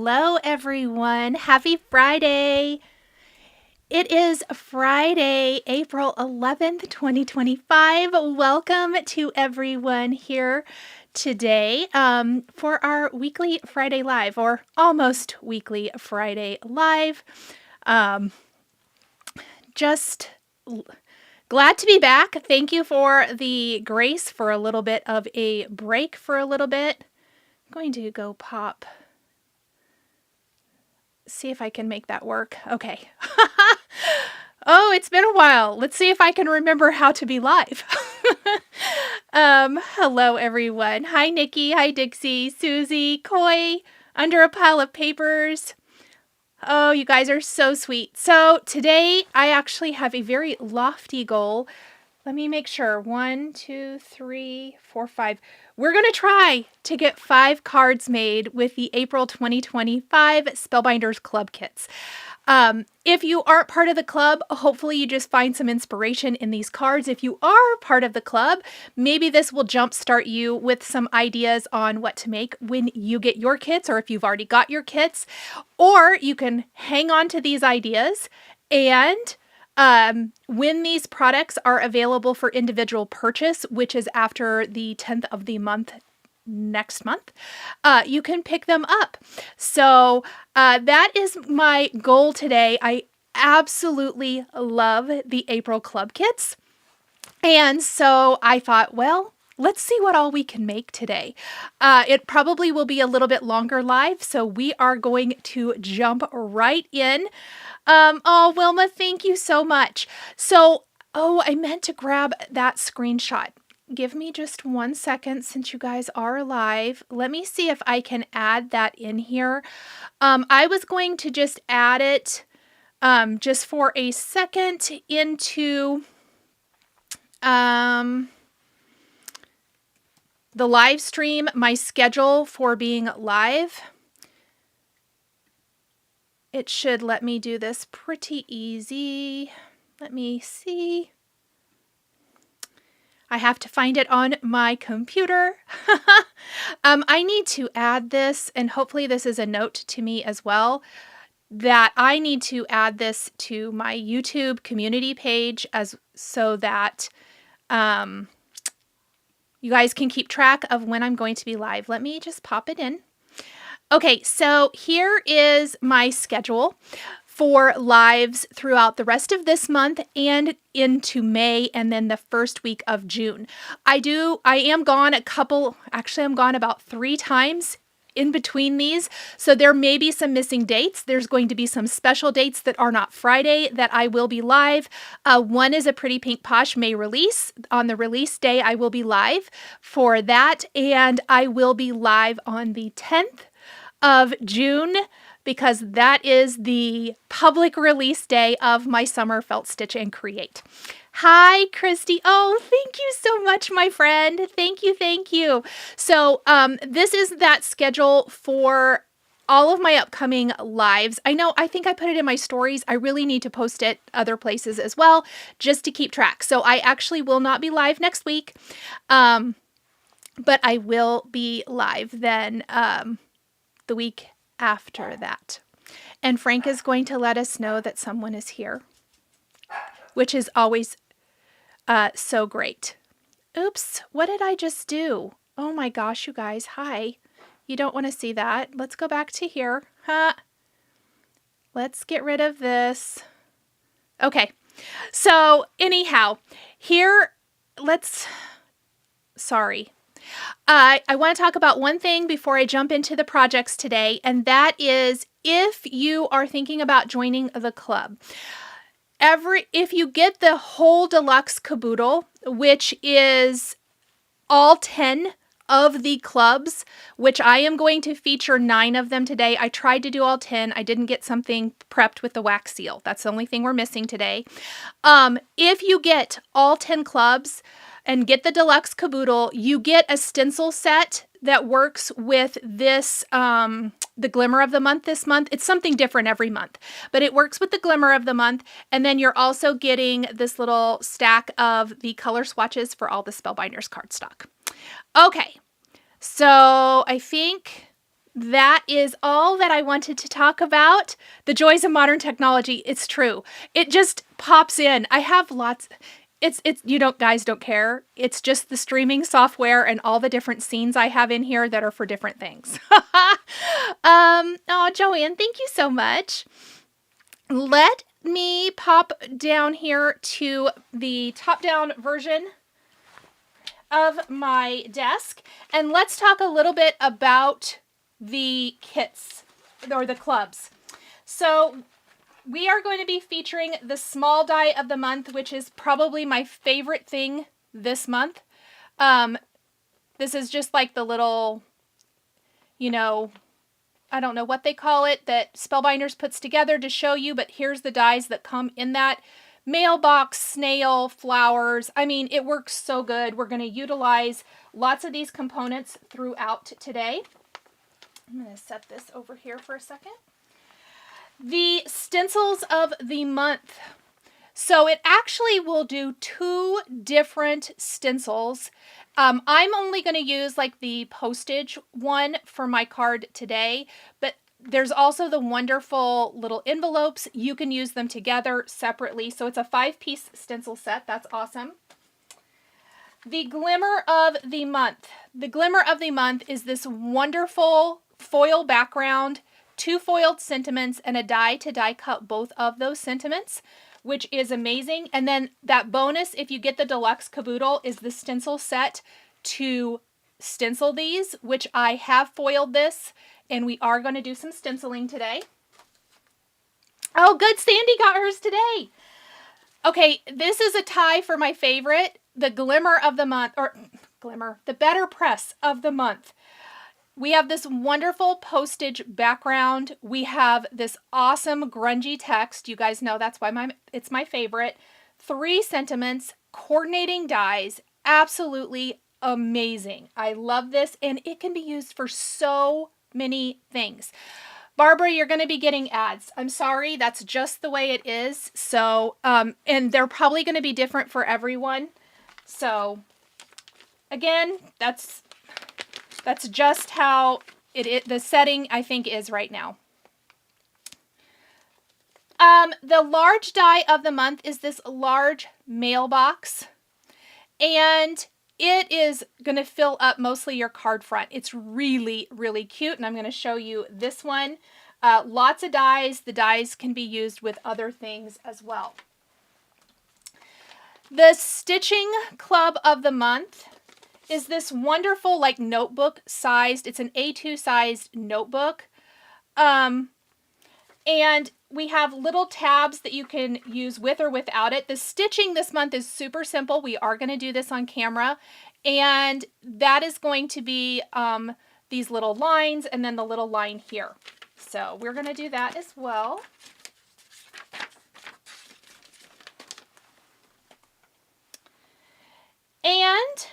Hello, everyone. Happy Friday. It is Friday, April 11th, 2025. Welcome to everyone here today for our weekly Friday Live, or almost weekly Friday Live. Just glad to be back. Thank you for the grace for a little bit of a break for a little bit. I'm going to go see if I can make that work. Okay. Oh, it's been a while. Let's see if I can remember how to be live. Hello, everyone. Hi, Nikki. Hi, Dixie. Susie. Koi. Under a pile of papers. Oh, you guys are so sweet. So today I actually have a very lofty goal. Let me make sure. 1, 2, 3, 4, 5. We're going to try to get 5 cards made with the April 2025 Spellbinders Club Kits. If you aren't part of the club, hopefully you just find some inspiration in these cards. If you are part of the club, maybe this will jumpstart you with some ideas on what to make when you get your kits, or if you've already got your kits. Or you can hang on to these ideas, and when these products are available for individual purchase, which is after the 10th of the month, next month, you can pick them up. So that is my goal today. I absolutely love the April Club Kits. And so I thought, well, let's see what all we can make today. It probably will be a little bit longer live, so we are going to jump right in. Oh, Wilma, thank you so much. So, I meant to grab that screenshot. Give me just 1 second since you guys are live. Let me see if I can add that in here. I was going to just add it just for a second into the live stream, my schedule for being live. It should let me do this pretty easy. Let me see. I have to find it on my computer. I need to add this, and hopefully this is a note to me as well, that I need to add this to my YouTube community page so that you guys can keep track of when I'm going to be live. Let me just pop it in. Okay, so here is my schedule for lives throughout the rest of this month and into May, and then the first week of June. I am gone I'm gone about 3 times in between these, so there may be some missing dates. There's going to be some special dates that are not Friday that I will be live. One is a Pretty Pink Posh May release. On the release day, I will be live for that, and I will be live on the 10th of June, because that is the public release day of my Summer Felt Stitch and Create. Hi, Christy. Oh, thank you so much, my friend. Thank you, thank you. So this is that schedule for all of my upcoming lives. I think I put it in my stories. I really need to post it other places as well, just to keep track. So I actually will not be live next week, but I will be live then the week after that. And Frank is going to let us know that someone is here, which is always so great. Oops, what did I just do? Oh my gosh, you guys, hi. You don't want to see that. Let's go back to here. Let's get rid of this. Okay, so anyhow, here, sorry. I want to talk about one thing before I jump into the projects today, and that is if you are thinking about joining the club. If you get the whole deluxe caboodle, which is all 10 of the clubs, which I am going to feature 9 of them today. I tried to do all 10. I didn't get something prepped with the wax seal. That's the only thing we're missing today. If you get all 10 clubs and get the deluxe caboodle, you get a stencil set that works with this, the Glimmer of the Month this month. It's something different every month, but it works with the Glimmer of the Month. And then you're also getting this little stack of the color swatches for all the Spellbinders cardstock. Okay, so I think that is all that I wanted to talk about. The joys of modern technology. It's true. It just pops in. I have lots. It's you don't guys don't care. It's just the streaming software and all the different scenes I have in here that are for different things. Oh, Joanne, thank you so much. Let me pop down here to the top-down version of my desk, and let's talk a little bit about the kits or the clubs. So we are going to be featuring the small die of the month, which is probably my favorite thing this month. This is just like the little, you know, I don't know what they call it, that Spellbinders puts together to show you, but here's the dies that come in that. Mailbox, snail, flowers. I mean, it works so good. We're going to utilize lots of these components throughout today. I'm going to set this over here for a second. The stencils of the month. So it actually will do 2 different stencils. I'm only going to use like the postage one for my card today, but there's also the wonderful little envelopes. You can use them together separately. So it's a 5-piece stencil set. That's awesome. The Glimmer of the month. The Glimmer of the month is this wonderful foil background, 2 foiled sentiments, and a die to die cut both of those sentiments, which is amazing. And then that bonus, if you get the deluxe caboodle, is the stencil set to stencil these, which I have foiled this, and we are going to do some stenciling today. Oh, good. Sandy got hers today. Okay, this is a tie for my favorite, the Glimmer of the month, or Glimmer, the Better Press of the month. We have this wonderful postage background. We have this awesome grungy text. You guys know that's why it's my favorite. 3 sentiments, coordinating dies, absolutely amazing. I love this, and it can be used for so many things. Barbara, you're going to be getting ads. I'm sorry, that's just the way it is. So, and they're probably going to be different for everyone. So, again, that's just how the setting, I think, is right now. The large die of the month is this large mailbox, and it is going to fill up mostly your card front. It's really, really cute, and I'm going to show you this one. Lots of dies. The dies can be used with other things as well. The Stitching Club of the month is this wonderful like notebook sized. It's an A2 sized notebook. And we have little tabs that you can use with or without it. The stitching this month is super simple. We are going to do this on camera. And that is going to be these little lines and then the little line here. So we're going to do that as well. And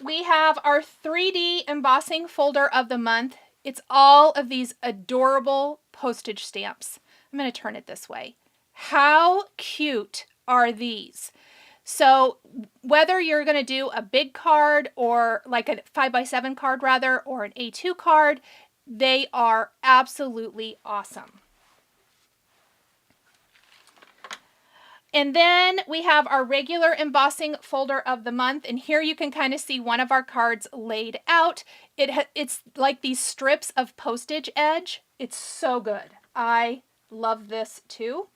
we have our 3D embossing folder of the month. It's all of these adorable postage stamps. I'm going to turn it this way. How cute are these? So whether you're going to do a big card or like a 5x7 card rather, or an A2 card, they are absolutely awesome. And then we have our regular embossing folder of the month. And here you can kind of see one of our cards laid out. It's like these strips of postage edge. It's so good. I love this too.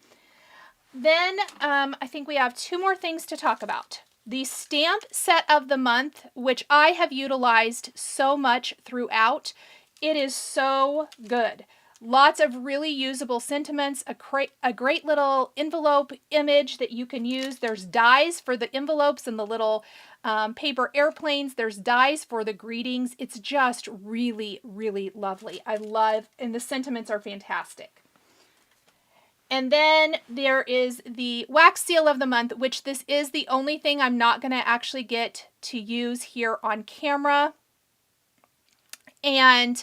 Then I think we have 2 more things to talk about. The stamp set of the month, which I have utilized so much throughout. It is so good. Lots of really usable sentiments, a great little envelope image that you can use. There's dies for the envelopes and the little paper airplanes. There's dies for the greetings. It's just really, really lovely. I love, and the sentiments are fantastic. And then there is the wax seal of the month, which this is the only thing I'm not going to actually get to use here on camera. And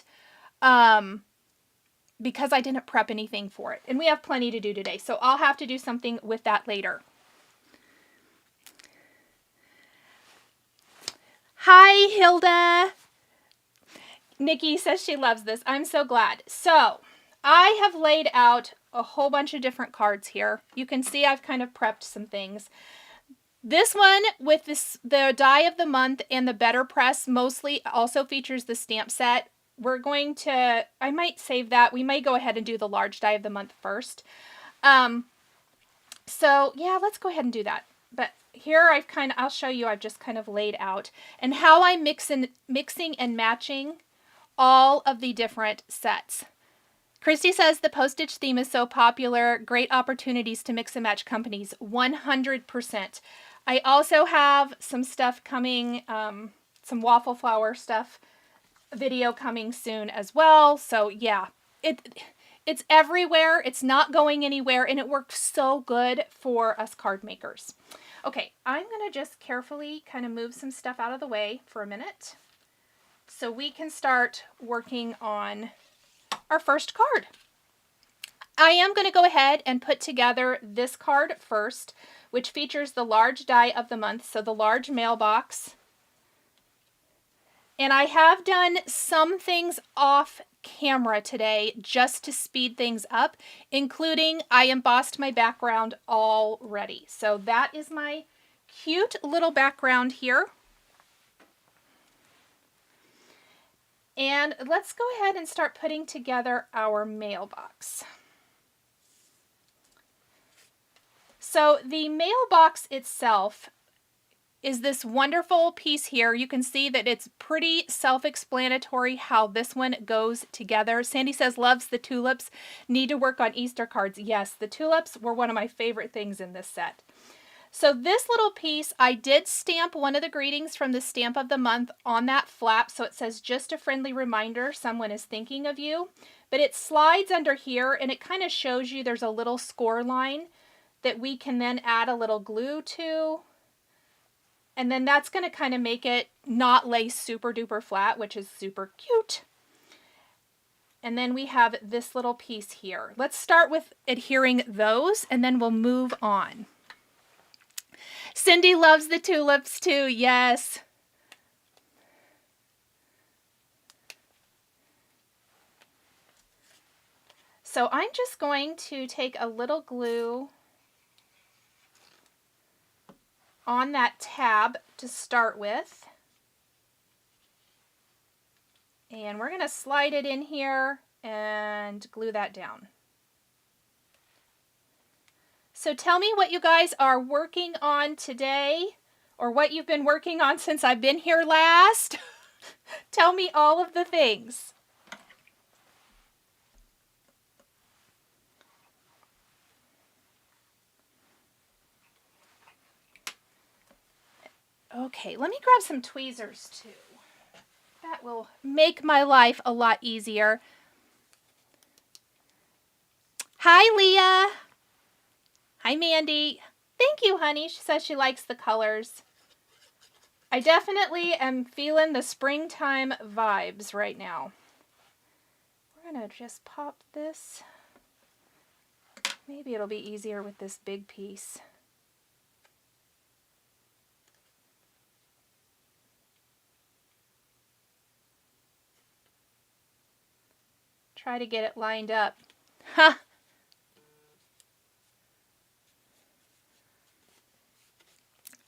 because I didn't prep anything for it. And we have plenty to do today, so I'll have to do something with that later. Hi, Hilda. Nikki says she loves this. I'm so glad. So I have laid out a whole bunch of different cards here. You can see I've kind of prepped some things. This one with the die of the month and the better press mostly also features the stamp set. We're going to, I might save that. We may go ahead and do the large die of the month first. So yeah, let's go ahead and do that. But here I'll show you, I've just kind of laid out and how I'm mixing and matching all of the different sets. Christy says the postage theme is so popular. Great opportunities to mix and match companies. 100%. I also have some stuff coming, some waffle flower stuff video coming soon as well. So yeah, it's everywhere. It's not going anywhere, and it works so good for us card makers. Okay, I'm going to just carefully kind of move some stuff out of the way for a minute so we can start working on our first card. I am going to go ahead and put together this card first, which features the large die of the month, so the large mailbox. And I have done some things off camera today just to speed things up, including I embossed my background already. So that is my cute little background here. And let's go ahead and start putting together our mailbox. So the mailbox itself is this wonderful piece here. You can see that it's pretty self-explanatory how this one goes together. Sandy says, loves the tulips. Need to work on Easter cards. Yes, the tulips were one of my favorite things in this set. So this little piece, I did stamp one of the greetings from the stamp of the month on that flap. So it says, just a friendly reminder, someone is thinking of you. But it slides under here and it kind of shows you there's a little score line that we can then add a little glue to. And then that's going to kind of make it not lay super duper flat, which is super cute. And then we have this little piece here. Let's start with adhering those and then we'll move on. Cindy loves the tulips too, yes. So I'm just going to take a little glue on that tab to start with. And we're going to slide it in here and glue that down. So tell me what you guys are working on today, or what you've been working on since I've been here last. Tell me all of the things. Okay, let me grab some tweezers too. That will make my life a lot easier. Hi, Leah. Hi, Mandy. Thank you, honey. She says she likes the colors. I definitely am feeling the springtime vibes right now. We're going to just pop this. Maybe it'll be easier with this big piece. Try to get it lined up. Ha!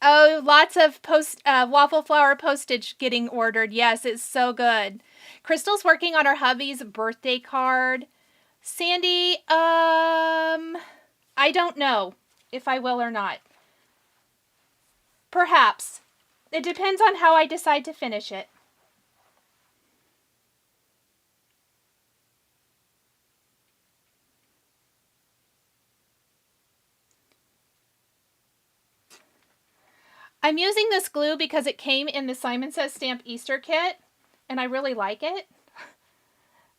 Oh, lots of waffle flower postage getting ordered. Yes, it's so good. Crystal's working on her hubby's birthday card. Sandy, I don't know if I will or not. Perhaps. It depends on how I decide to finish it. I'm using this glue because it came in the Simon Says Stamp Easter kit, and I really like it.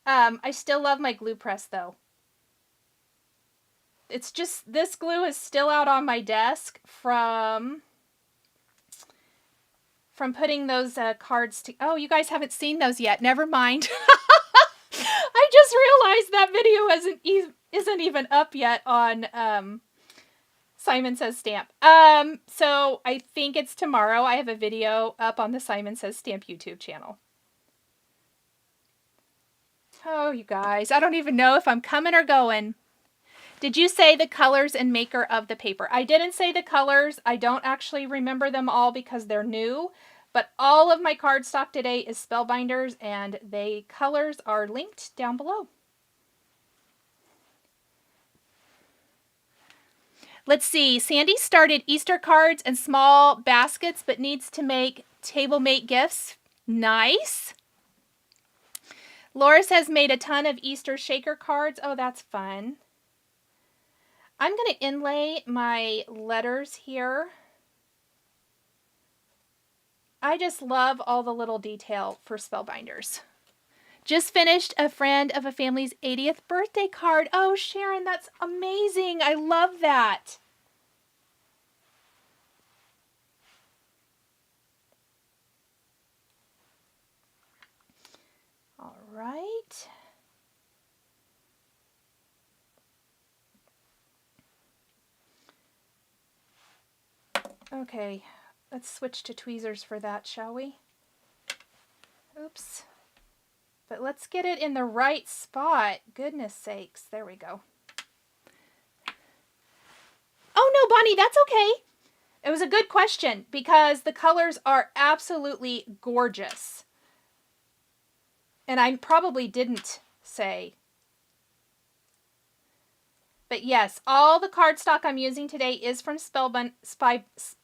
I still love my glue press, though. It's just, this glue is still out on my desk from putting those cards to... Oh, you guys haven't seen those yet. Never mind. I just realized that video isn't even up yet on... Simon Says Stamp. So I think it's tomorrow. I have a video up on the Simon Says Stamp YouTube channel. Oh, you guys, I don't even know if I'm coming or going. Did you say the colors and maker of the paper? I didn't say the colors. I don't actually remember them all because they're new, but all of my cardstock today is Spellbinders, and the colors are linked down below. Let's see. Sandy started Easter cards and small baskets, but needs to make table mate gifts. Nice. Loris has made a ton of Easter shaker cards. Oh, that's fun. I'm going to inlay my letters here. I just love all the little detail for Spellbinders. Just finished a friend of a family's 80th birthday card. Oh, Sharon, that's amazing. I love that. All right. Okay, let's switch to tweezers for that, shall we? Oops. But let's get it in the right spot. Goodness sakes. There we go. Oh no, Bonnie, that's okay. It was a good question because the colors are absolutely gorgeous. And I probably didn't say. But yes, all the cardstock I'm using today is from Spellbinders.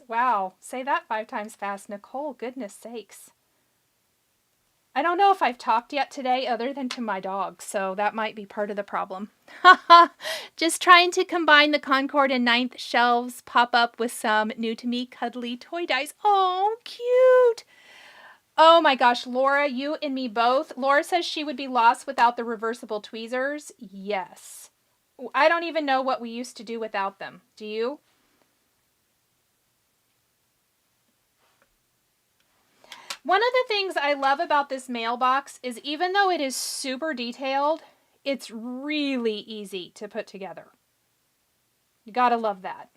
Wow, say that 5 times fast, Nicole. Goodness sakes. I don't know if I've talked yet today other than to my dog, so that might be part of the problem. Just trying to combine the Concord and 9th shelves pop-up with some new-to-me cuddly toy dice. Oh, cute! Oh my gosh, Laura, you and me both. Laura says she would be lost without the reversible tweezers. Yes. I don't even know what we used to do without them. Do you? One of the things I love about this mailbox is even though it is super detailed, it's really easy to put together. You gotta love that.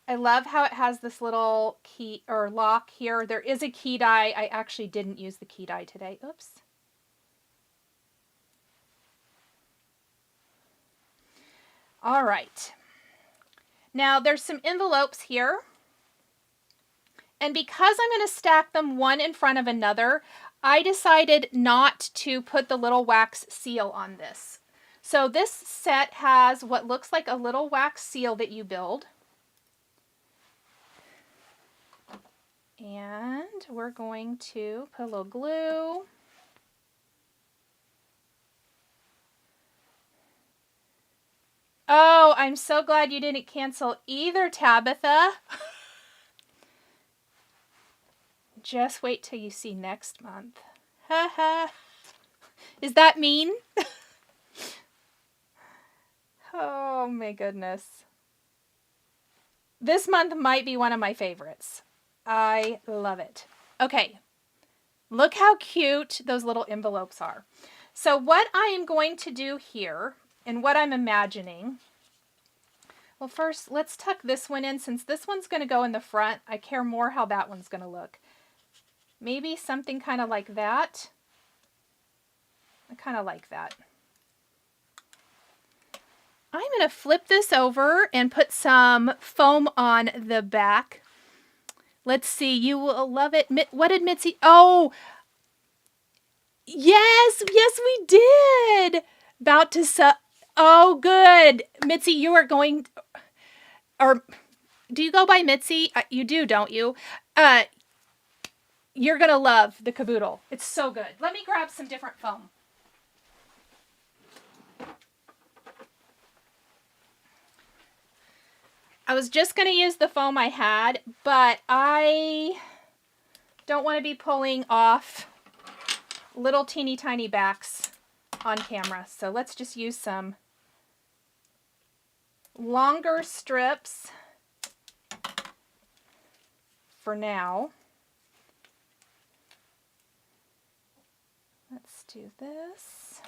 I love how it has this little key or lock here. There is a key die. I actually didn't use the key die today. Oops. All right. Now there's some envelopes here. And because I'm going to stack them one in front of another, I decided not to put the little wax seal on this. So this set has what looks like a little wax seal that you build. And we're going to put a little glue. Oh, I'm so glad you didn't cancel either, Tabitha. Just wait till you see next month. Haha. Is that mean? Oh my goodness. This month might be one of my favorites. I love it. Okay. Look how cute those little envelopes are. So what I am going to do here and what I'm imagining. Well, first let's tuck this one in since this one's going to go in the front. I care more how that one's going to look. Maybe something kind of like that. I kind of like that. I'm going to flip this over and put some foam on the back. Let's see. You will love it. What did Mitzi? Oh, yes. Yes, we did. About to oh, good. Mitzi, you are going, or do you go by Mitzi? You do, don't you? You're going to love the caboodle. It's so good. Let me grab some different foam. I was just going to use the foam I had, but I don't want to be pulling off little teeny tiny backs on camera. So let's just use some longer strips for now. Let's do this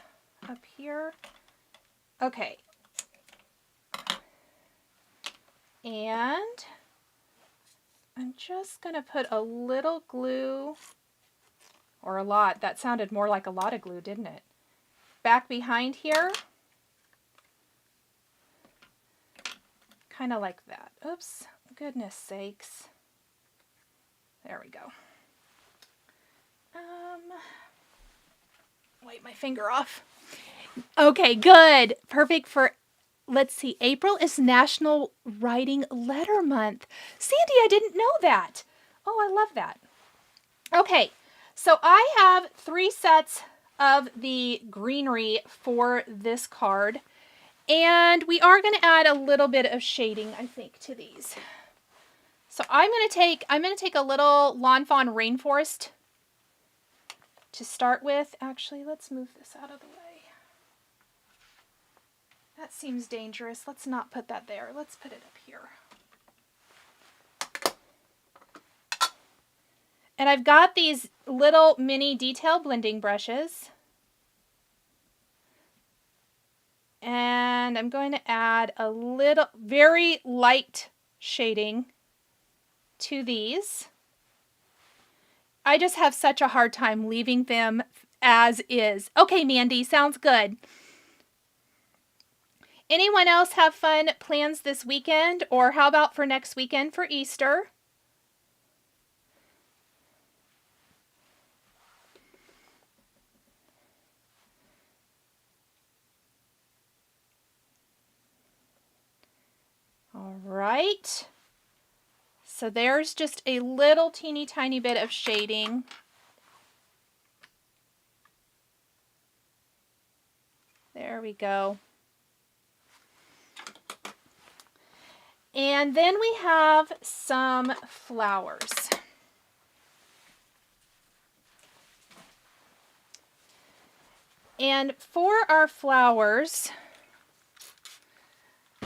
up here. Okay. And I'm just going to put a little glue, or a lot. That sounded more like a lot of glue, didn't it? Back behind here. Kind of like that. Oops, goodness sakes. There we go. Wipe my finger off. Okay, good. Perfect for, let's see, April is National Writing Letter Month. Sandy, I didn't know that. Oh, I love that. Okay, so I have 3 sets of the greenery for this card. And we are going to add a little bit of shading, I think, to these. So I'm going to take a little Lawn Fawn Rainforest to start with. Actually, let's move this out of the way. That seems dangerous. Let's not put that there. Let's put it up here. And I've got these little mini detail blending brushes. And I'm going to add a little, very light shading to these. I just have such a hard time leaving them as is. Okay, Mandy, sounds good. Anyone else have fun plans this weekend? Or how about for next weekend for Easter? All right. So there's just a little teeny tiny bit of shading. There we go. And then we have some flowers. And for our flowers,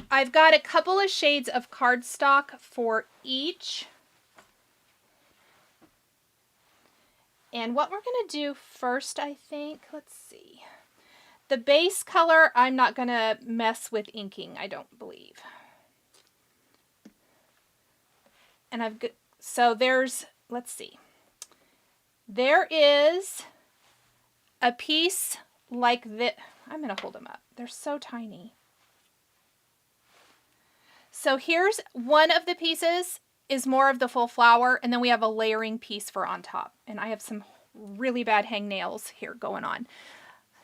I've got a couple of shades of cardstock for each. And what we're going to do first, I think, let's see. The base color, I'm not going to mess with inking, I don't believe. And I've got, so there's, let's see. There is a piece like this. I'm going to hold them up. They're so tiny. So here's one of the pieces is more of the full flower, and then we have a layering piece for on top. And I have some really bad hangnails here going on.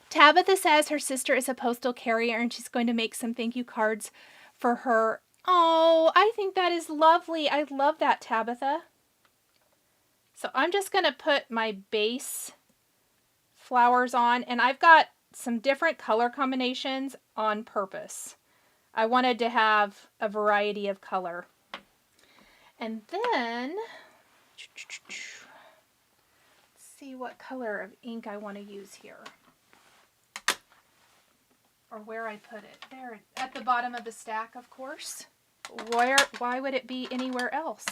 Tabitha says her sister is a postal carrier and she's going to make some thank you cards for her. Oh, I think that is lovely. I love that, Tabitha. So I'm just going to put my base flowers on, and I've got some different color combinations on purpose. I wanted to have a variety of color. And then, let's see what color of ink I want to use here. Or where I put it. There, at the bottom of the stack, of course. Why would it be anywhere else?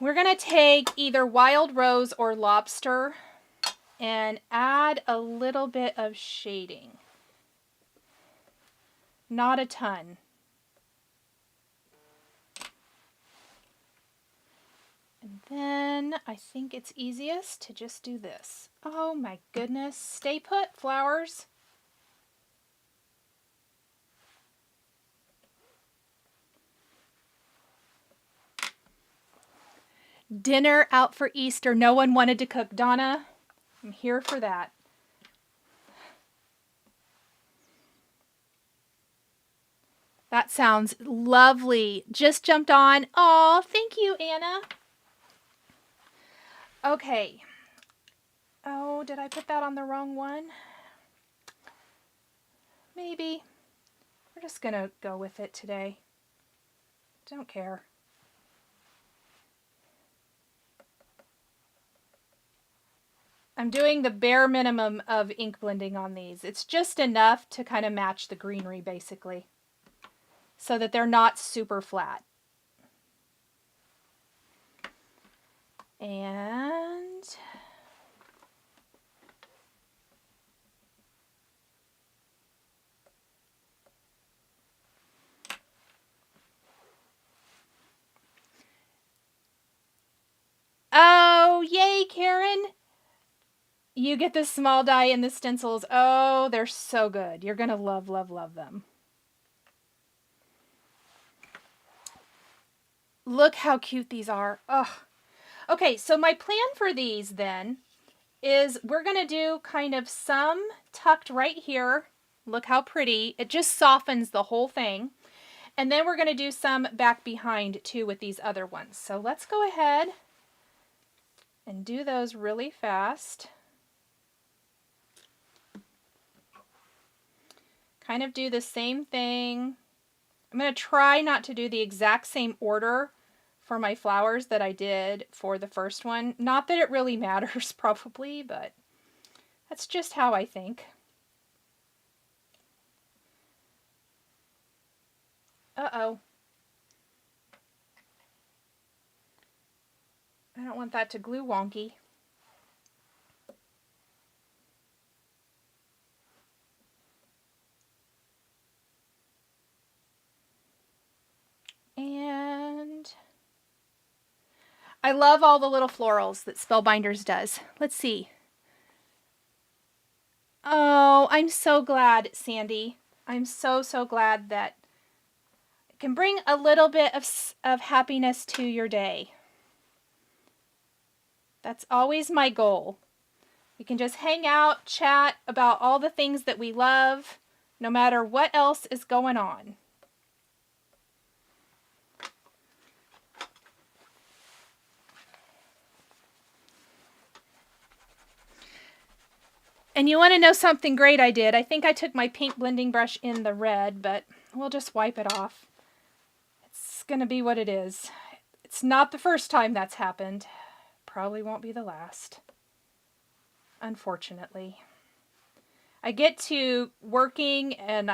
We're going to take either Wild Rose or Lobster and add a little bit of shading. Not a ton. And then I think it's easiest to just do this. Oh my goodness. Stay put, flowers. Dinner out for Easter. No one wanted to cook. Donna, I'm here for that. That sounds lovely. Just jumped on. Oh, thank you, Anna. Okay. Oh, did I put that on the wrong one? Maybe. We're just going to go with it today. Don't care. I'm doing the bare minimum of ink blending on these. It's just enough to kind of match the greenery, basically, so that they're not super flat. And You get the small die and the stencils. Oh, they're so good. You're going to love, love, love them. Look how cute these are. Oh. Okay, so my plan for these then is we're going to do kind of some tucked right here. Look how pretty. It just softens the whole thing. And then we're going to do some back behind too with these other ones. So let's go ahead and do those really fast. Kind of do the same thing. I'm going to try not to do the exact same order for my flowers that I did for the first one. Not that it really matters probably, but that's just how I think. Uh-oh. I don't want that to glue wonky. And I love all the little florals that Spellbinders does. Let's see. Oh, I'm so glad, Sandy. I'm so, so glad that it can bring a little bit of happiness to your day. That's always my goal. We can just hang out, chat about all the things that we love, no matter what else is going on. And you want to know something great I did? I think I took my paint blending brush in the red, but we'll just wipe it off. It's going to be what it is. It's not the first time that's happened. Probably won't be the last. Unfortunately. I get to working and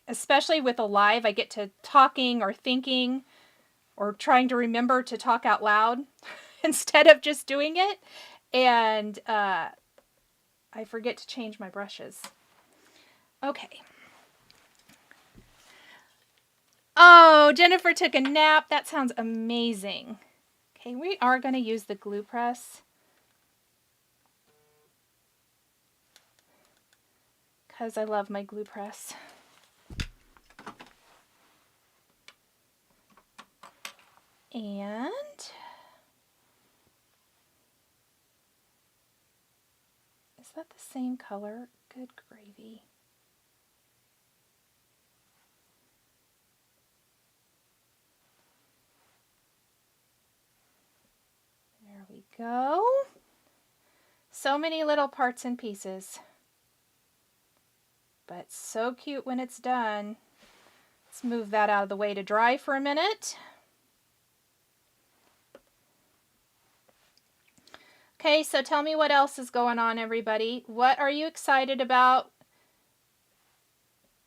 especially with a live, I get to talking or thinking or trying to remember to talk out loud instead of just doing it. And I forget to change my brushes. Okay. Oh, Jennifer took a nap. That sounds amazing. Okay, we are going to use the glue press. Because I love my glue press. And is that the same color? Good gravy. There we go. So many little parts and pieces. But so cute when it's done. Let's move that out of the way to dry for a minute. Okay, so tell me what else is going on, everybody. What are you excited about?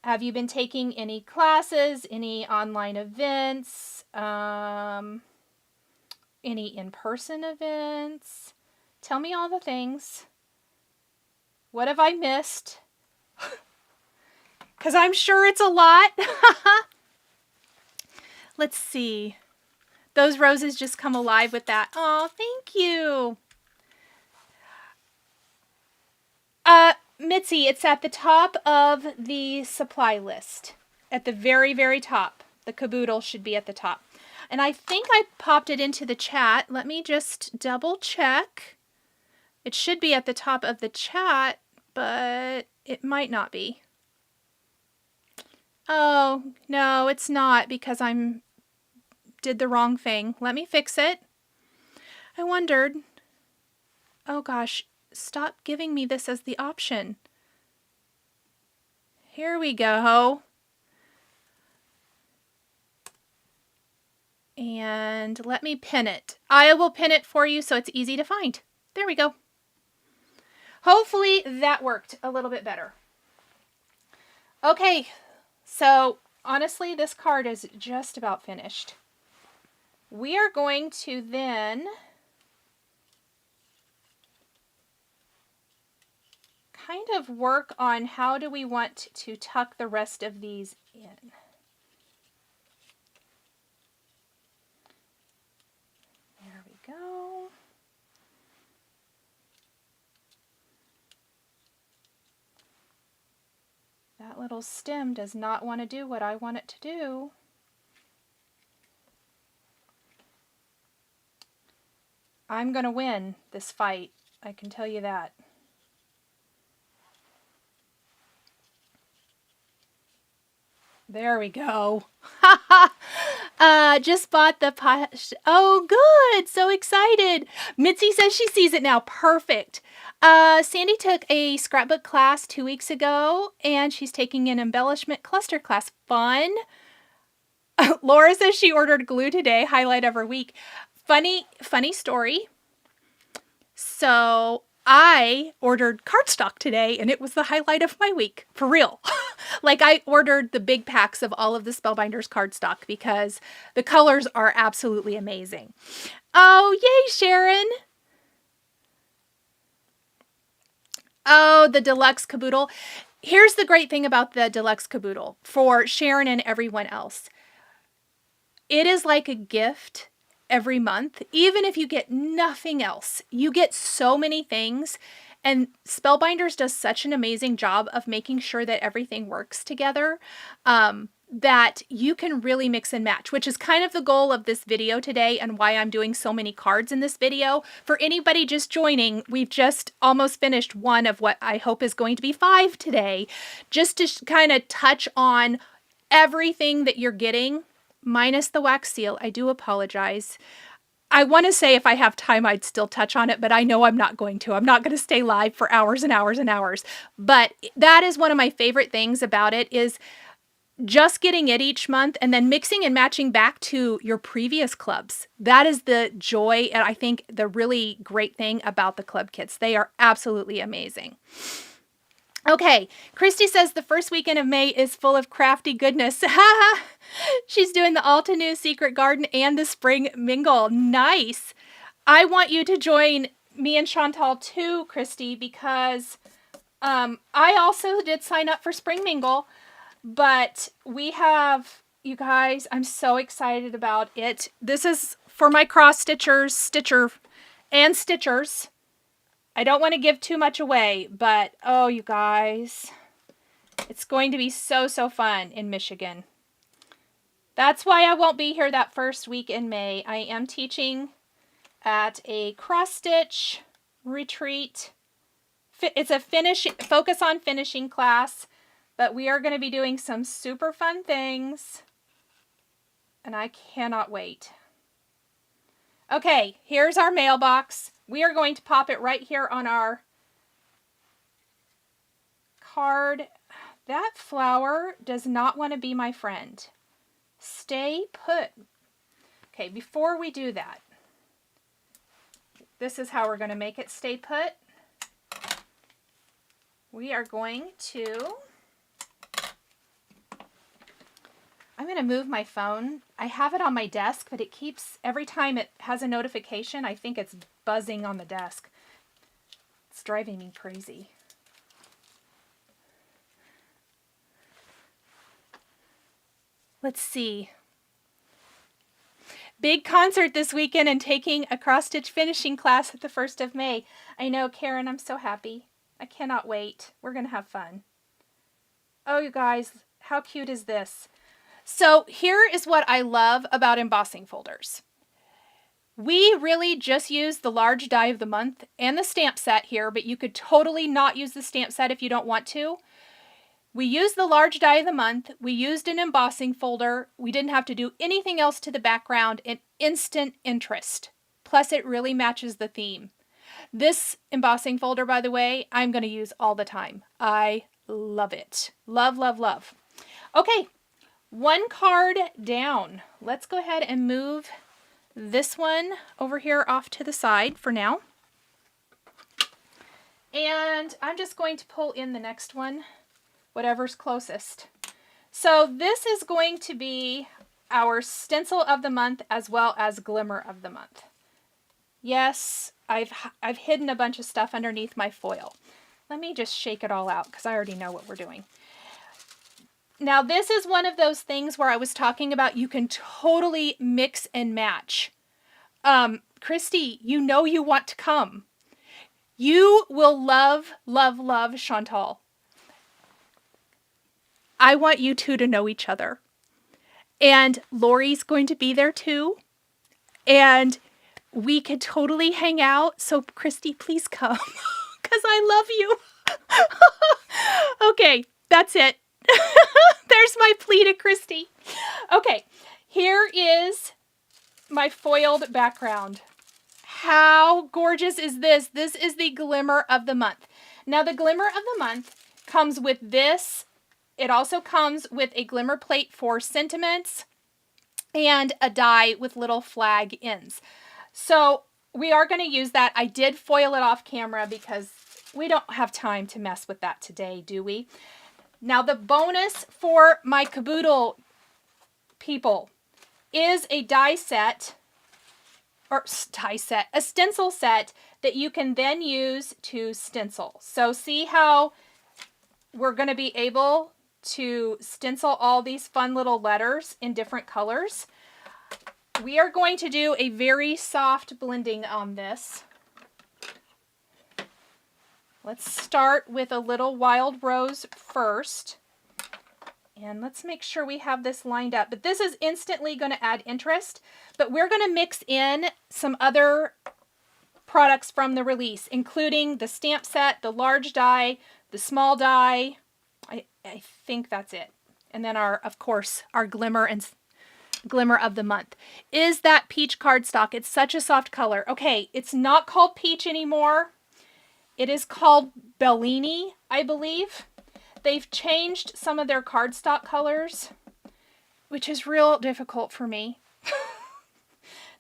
Have you been taking any classes, any online events, any in-person events? Tell me all the things. What have I missed? Because I'm sure it's a lot. Let's see. Those roses just come alive with that. Oh, thank you. Mitzi, it's at the top of the supply list. At the very, very top. The caboodle should be at the top. And I think I popped it into the chat. Let me just double check. It should be at the top of the chat, but it might not be. Oh, no, it's not because did the wrong thing. Let me fix it. I wondered. Oh gosh, stop giving me this as the option. Here we go. And let me pin it. I will pin it for you so it's easy to find. There we go. Hopefully that worked a little bit better. Okay, so honestly, this card is just about finished. We are going to then kind of work on how do we want to tuck the rest of these in. There we go. little stem does not want to do what I want it to do. I'm going to win this fight. I can tell you that. There we go. Just bought the oh, good. So excited. Mitzi says she sees it now. Perfect. Sandy took a scrapbook class 2 weeks ago, and she's taking an embellishment cluster class. Fun. Laura says she ordered glue today. Highlight of her week. Funny story. So I ordered cardstock today, and it was the highlight of my week. For real. Like, I ordered the big packs of all of the Spellbinders cardstock because the colors are absolutely amazing. Oh, yay, Sharon. Oh, the deluxe caboodle. Here's the great thing about the deluxe caboodle for Sharon and everyone else. It is like a gift every month. Even if you get nothing else, you get so many things. And Spellbinders does such an amazing job of making sure that everything works together, that you can really mix and match, which is kind of the goal of this video today and why I'm doing so many cards in this video. For anybody just joining, we've just almost finished one of what I hope is going to be 5 today, just to kind of touch on everything that you're getting, minus the wax seal. I do apologize. I want to say if I have time, I'd still touch on it, but I know I'm not going to. I'm not going to stay live for hours and hours and hours. But that is one of my favorite things about it, is just getting it each month and then mixing and matching back to your previous clubs. That is the joy, and I think the really great thing about the club kits. They are absolutely amazing. Okay, Christy says the first weekend of May is full of crafty goodness. She's doing the Alta New Secret Garden and the Spring Mingle. Nice. I want you to join me and Chantal too, Christy, because I also did sign up for Spring Mingle, but we have, you guys, I'm so excited about it. This is for my cross stitchers. I don't want to give too much away, but oh, you guys, it's going to be so fun in Michigan. That's why I won't be here that first week in May. I am teaching at a cross stitch retreat. It's a focus on finishing class, but we are going to be doing some super fun things, and I cannot wait. Okay, here's our mailbox. We are going to pop it right here on our card. That flower does not want to be my friend. Stay put. Okay, before we do that, this is how we're going to make it stay put. We are going to, I'm going to move my phone. I have it on my desk, but it keeps, every time it has a notification, I think it's buzzing on the desk. It's driving me crazy. Let's see. Big concert this weekend and taking a cross-stitch finishing class at the 1st of May. I know, Karen, I'm so happy. I cannot wait. We're going to have fun. Oh, you guys, how cute is this? So here is what I love about embossing folders. We really just use the large die of the month and the stamp set here, but you could totally not use the stamp set if you don't want to. We used the large die of the month. We used an embossing folder. We didn't have to do anything else to the background, and instant interest. Plus, it really matches the theme. This embossing folder, by the way, I'm going to use all the time. I love it. Love, love, love. Okay, one card down. Let's go ahead and move this one over here off to the side for now. And I'm just going to pull in the next one, whatever's closest. So this is going to be our stencil of the month as well as glimmer of the month. Yes, I've hidden a bunch of stuff underneath my foil. Let me just shake it all out because I already know what we're doing. Now this is one of those things where I was talking about you can totally mix and match. Christy, you know you want to come. You will love, love, love Chantal. I want you two to know each other. And Lori's going to be there too. And we could totally hang out. So Christy, please come because I love you. Okay, that's it. There's my plea to Christy. Okay, here is my foiled background. How gorgeous is this? This is the Glimmer of the Month. Now the Glimmer of the Month comes with this. It also comes with a glimmer plate for sentiments and a die with little flag ends. So we are going to use that. I did foil it off camera because we don't have time to mess with that today, do we? Now the bonus for my caboodle people is a die set, or die set, a stencil set that you can then use to stencil. So see how we're going to be able to stencil all these fun little letters in different colors. We are going to do a very soft blending on this. Let's start with a little wild rose first. And let's make sure we have this lined up. But this is instantly going to add interest. But we're going to mix in some other products from the release, including the stamp set, the large die, the small die. I think that's it. And then of course, our Glimmer of the Month is that peach cardstock. It's such a soft color. Okay, it's not called peach anymore. It is called Bellini, I believe. They've changed some of their cardstock colors, which is real difficult for me.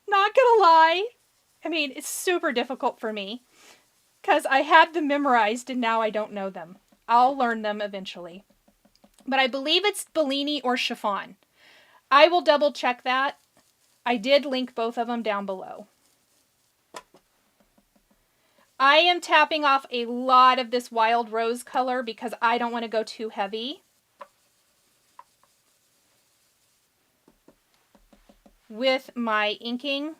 Not gonna lie. I mean, it's super difficult for me because I had them memorized and now I don't know them. I'll learn them eventually. But I believe it's Bellini or chiffon. I will double check that. I did link both of them down below. I am tapping off a lot of this wild rose color because I don't want to go too heavy. With my inking,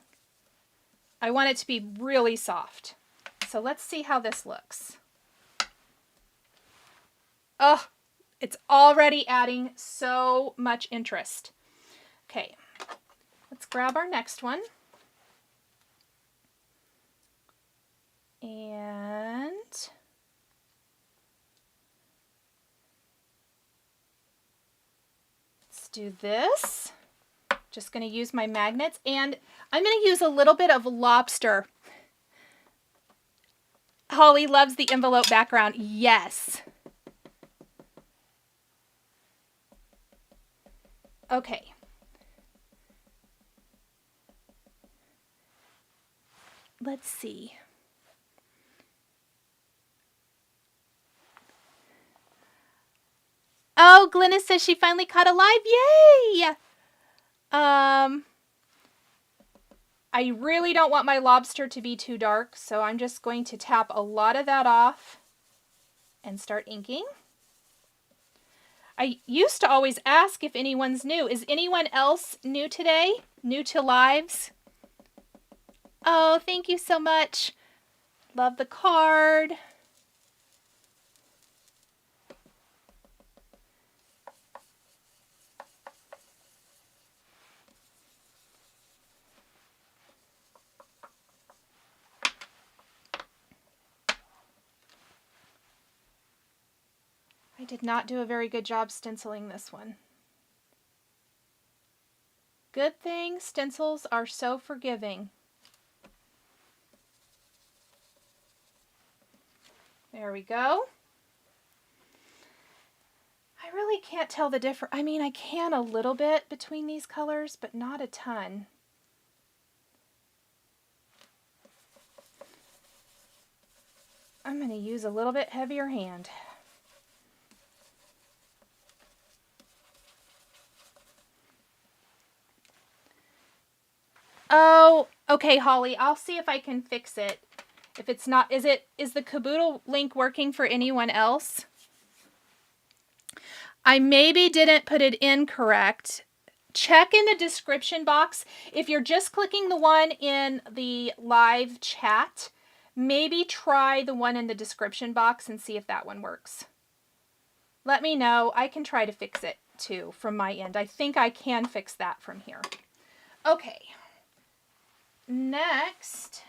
I want it to be really soft. So let's see how this looks. Oh, it's already adding so much interest. Okay, let's grab our next one. And let's do this. Just going to use my magnets, and I'm going to use a little bit of lobster. Holly loves the envelope background. Yes. Okay. Let's see. Oh, Glennis says she finally caught alive. Yay! I really don't want my lobster to be too dark, so I'm just going to tap a lot of that off and start inking. I used to always ask if anyone's new. Is anyone else new today? New to lives? Oh, thank you so much. Love the card. I did not do a very good job stenciling this one. Good thing stencils are so forgiving. There we go. I really can't tell the difference. I mean, I can a little bit between these colors, but not a ton. I'm going to use a little bit heavier hand. Oh, okay, Holly, I'll see if I can fix it. If it's not, is the Caboodle link working for anyone else? I maybe didn't put it in correct. Check in the description box. If you're just clicking the one in the live chat, maybe try the one in the description box and see if that one works. let me know. I can try to fix it too from my end. I think I can fix that from here. Okay. Next,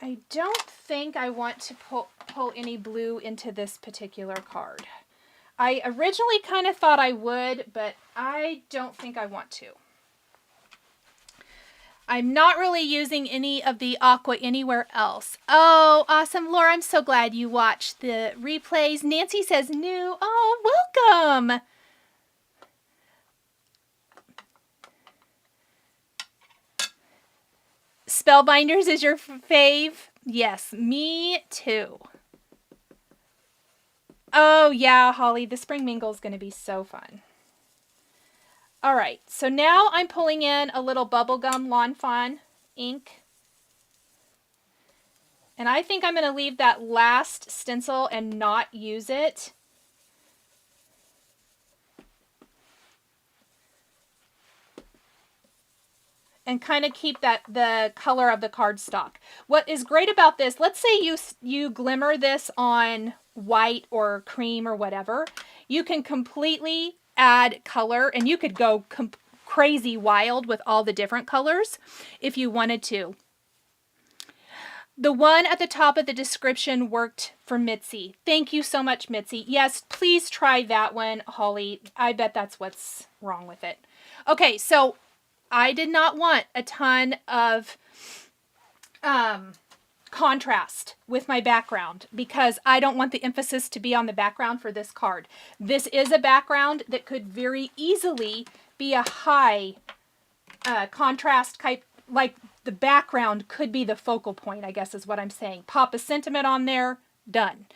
I don't think I want to pull any blue into this particular card. I originally kind of thought I would, but I don't think I want to. I'm not really using any of the aqua anywhere else. Oh, awesome. Laura, I'm so glad you watched the replays. Nancy says new. Oh, welcome. Spellbinders is your fave? Yes, me too. Oh, yeah, Holly, the Spring Mingle is going to be so fun. All right, so now I'm pulling in a little bubblegum Lawn Fawn ink. And I think I'm going to leave that last stencil and not use it. And kind of keep the color of the cardstock. What is great about this, let's say you glimmer this on white or cream or whatever, you can completely add color, and you could go crazy wild with all the different colors if you wanted to. The one at the top of the description worked for Mitzi. Thank you so much, Mitzi. Yes, please try that one, Holly. I bet that's what's wrong with it. Okay, so I did not want a ton of contrast with my background because I don't want the emphasis to be on the background for this card. This is a background that could very easily be a high contrast type, like the background could be the focal point, I guess is what I'm saying. Pop a sentiment on there, done.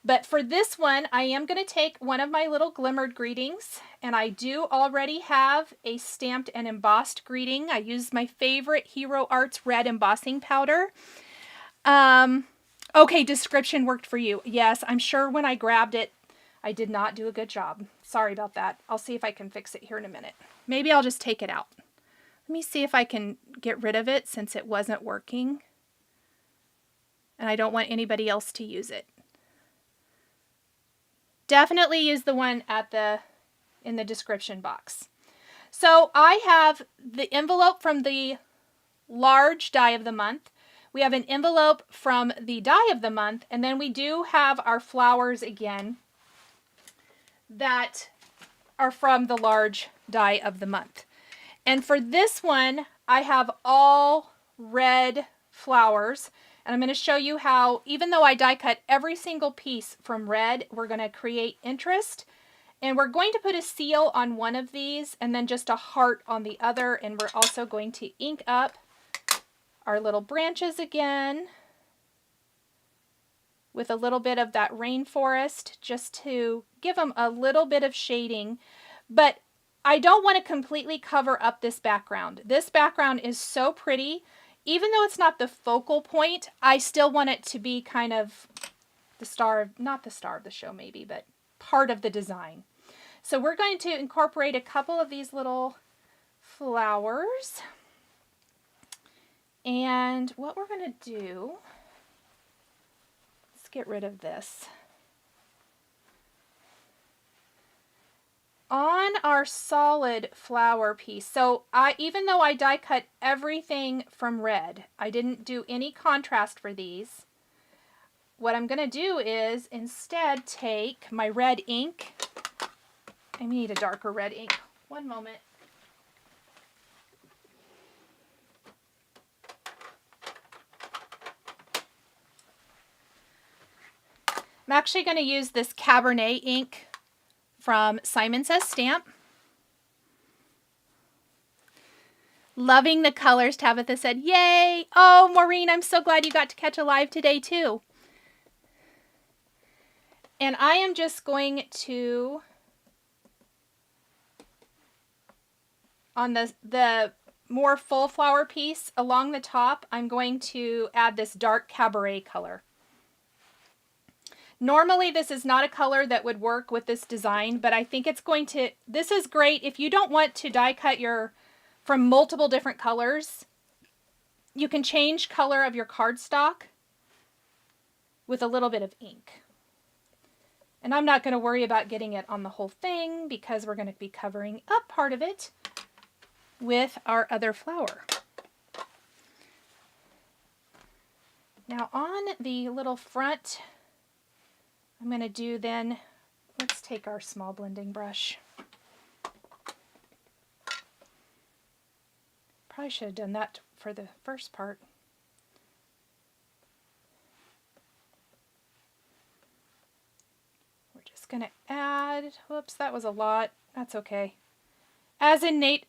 But for this one, I am going to take one of my little glimmered greetings, and I do already have a stamped and embossed greeting. I used my favorite Hero Arts red embossing powder. Okay, description worked for you. Yes, I'm sure when I grabbed it, I did not do a good job. Sorry about that. I'll see if I can fix it here in a minute. Maybe I'll just take it out. Let me see if I can get rid of it since it wasn't working. And I don't want anybody else to use it. Definitely use the one in the description box. So I have the envelope from the large die of the month. We have an envelope from the die of the month, and then we do have our flowers again that are from the large die of the month. And for this one, I have all red flowers. And I'm going to show you how, even though I die cut every single piece from red, we're going to create interest. And we're going to put a seal on one of these and then just a heart on the other. And we're also going to ink up our little branches again with a little bit of that rainforest just to give them a little bit of shading. But I don't want to completely cover up this background. This background is so pretty. Even though it's not the focal point, I still want it to be kind of the star, not the star of the show maybe, but part of the design. So we're going to incorporate a couple of these little flowers. And what we're going to do, let's get rid of this. On our solid flower piece, so even though I die cut everything from red, I didn't do any contrast for these. What I'm going to do is instead take my red ink. I need a darker red ink. One moment. I'm actually going to use this Cabernet ink from Simon Says Stamp. Loving the colors, Tabitha said. Yay! Oh, Maureen, I'm so glad you got to catch a live today too. And I am just going to, on the more full flower piece along the top, I'm going to add this dark Cabaret color. Normally this is not a color that would work with this design, but I think it's going to, this is great if you don't want to die cut from multiple different colors. you can change color of your cardstock with a little bit of ink. And I'm not going to worry about getting it on the whole thing because we're going to be covering up part of it with our other flower. Now on the little front, I'm going to do then, let's take our small blending brush. Probably should have done that for the first part. We're just going to add, whoops, that was a lot. That's okay. As in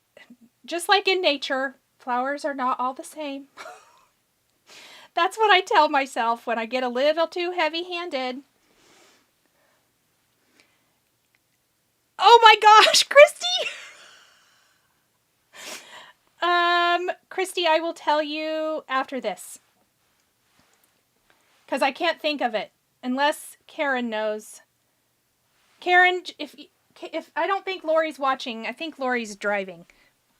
just like in nature, flowers are not all the same. That's what I tell myself when I get a little too heavy-handed. Oh my gosh, Christy! Christy, I will tell you after this. Because I can't think of it. Unless Karen knows. Karen, if I don't think Lori's watching. I think Lori's driving.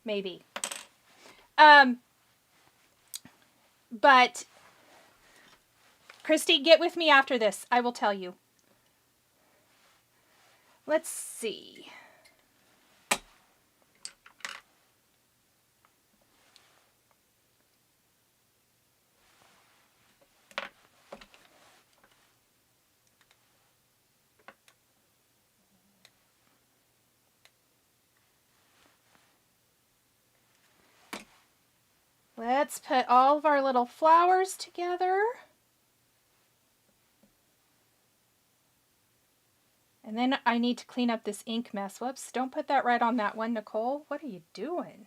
Maybe. But Christy, get with me after this. I will tell you. Let's see. Let's put all of our little flowers together. And then I need to clean up this ink mess. Whoops, don't put that right on that one, Nicole. What are you doing?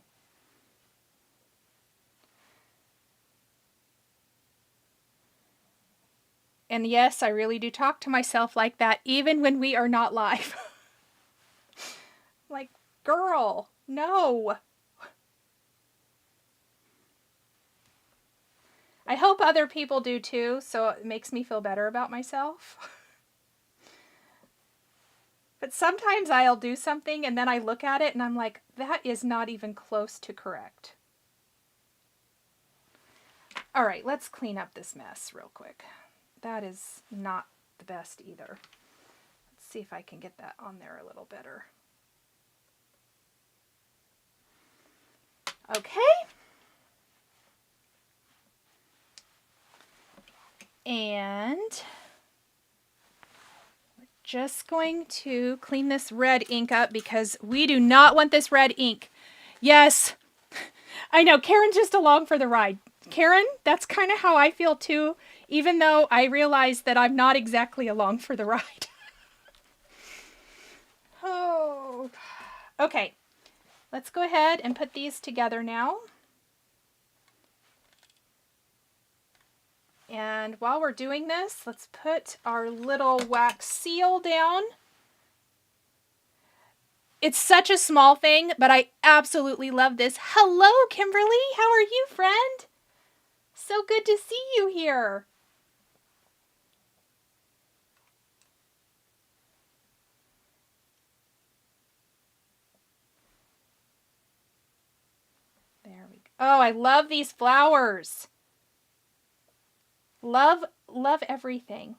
And yes, I really do talk to myself like that, even when we are not live. Like, girl, no. I hope other people do too, so it makes me feel better about myself. But sometimes I'll do something and then I look at it and I'm like, that is not even close to correct. All right, let's clean up this mess real quick. That is not the best either. Let's see if I can get that on there a little better. Okay. And we're just going to clean this red ink up because we do not want this red ink. Yes, I know, Karen's just along for the ride. Karen, that's kind of how I feel too, even though I realize that I'm not exactly along for the ride. Oh, okay. Let's go ahead and put these together now. And while we're doing this, let's put our little wax seal down. It's such a small thing, but I absolutely love this. Hello, Kimberly. How are you, friend? So good to see you here. There we go. Oh, I love these flowers. Love everything.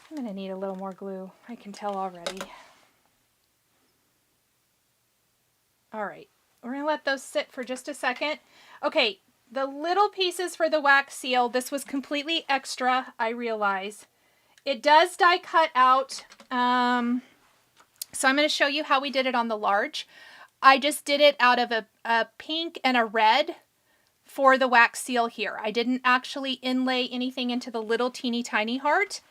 I'm going to need a little more glue. I can tell already. All right. We're going to let those sit for just a second. Okay, the little pieces for the wax seal, this was completely extra, I realize. It does die cut out. So I'm going to show you how we did it on the large. I just did it out of a pink and a red for the wax seal here. I didn't actually inlay anything into the little teeny tiny heart.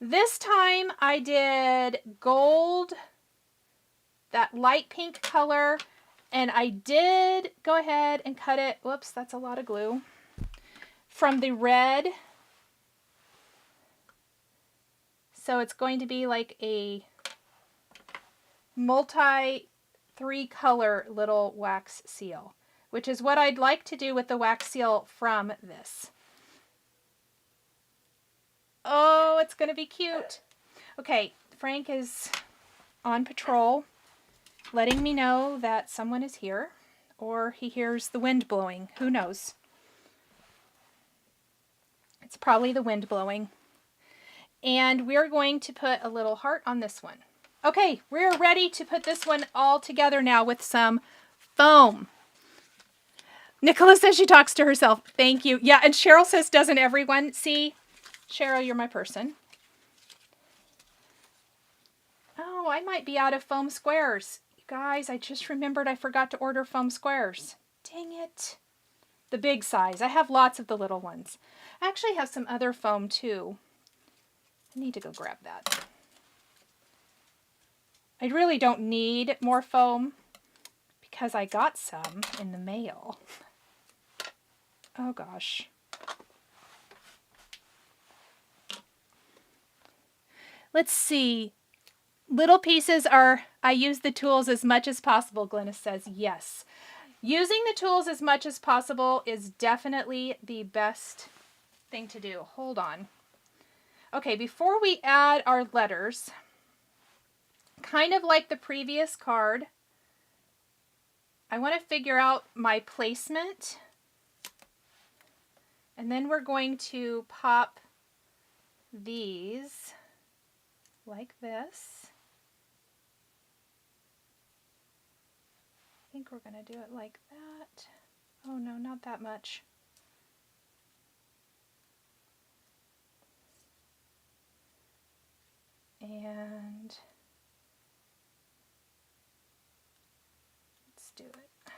This time I did gold, that light pink color, and I did go ahead and cut it, whoops, that's a lot of glue, from the red. So it's going to be like a multi 3-color little wax seal, which is what I'd like to do with the wax seal from this. Oh, it's going to be cute. Okay, Frank is on patrol, letting me know that someone is here, or he hears the wind blowing. Who knows? It's probably the wind blowing. And we're going to put a little heart on this one. Okay, we're ready to put this one all together now with some foam. Nicola says she talks to herself. Thank you. Yeah, and Cheryl says, doesn't everyone? See, Cheryl, you're my person. Oh, I might be out of foam squares. You guys, I just remembered I forgot to order foam squares. Dang it. The big size. I have lots of the little ones. I actually have some other foam too. I need to go grab that. I really don't need more foam because I got some in the mail. Oh gosh. Let's see. Little pieces are, I use the tools as much as possible, Glennis says. Yes. Using the tools as much as possible is definitely the best thing to do. Hold on. Okay, before we add our letters, kind of like the previous card, I want to figure out my placement. And then we're going to pop these like this. I think we're going to do it like that. Oh no, not that much. And let's do it.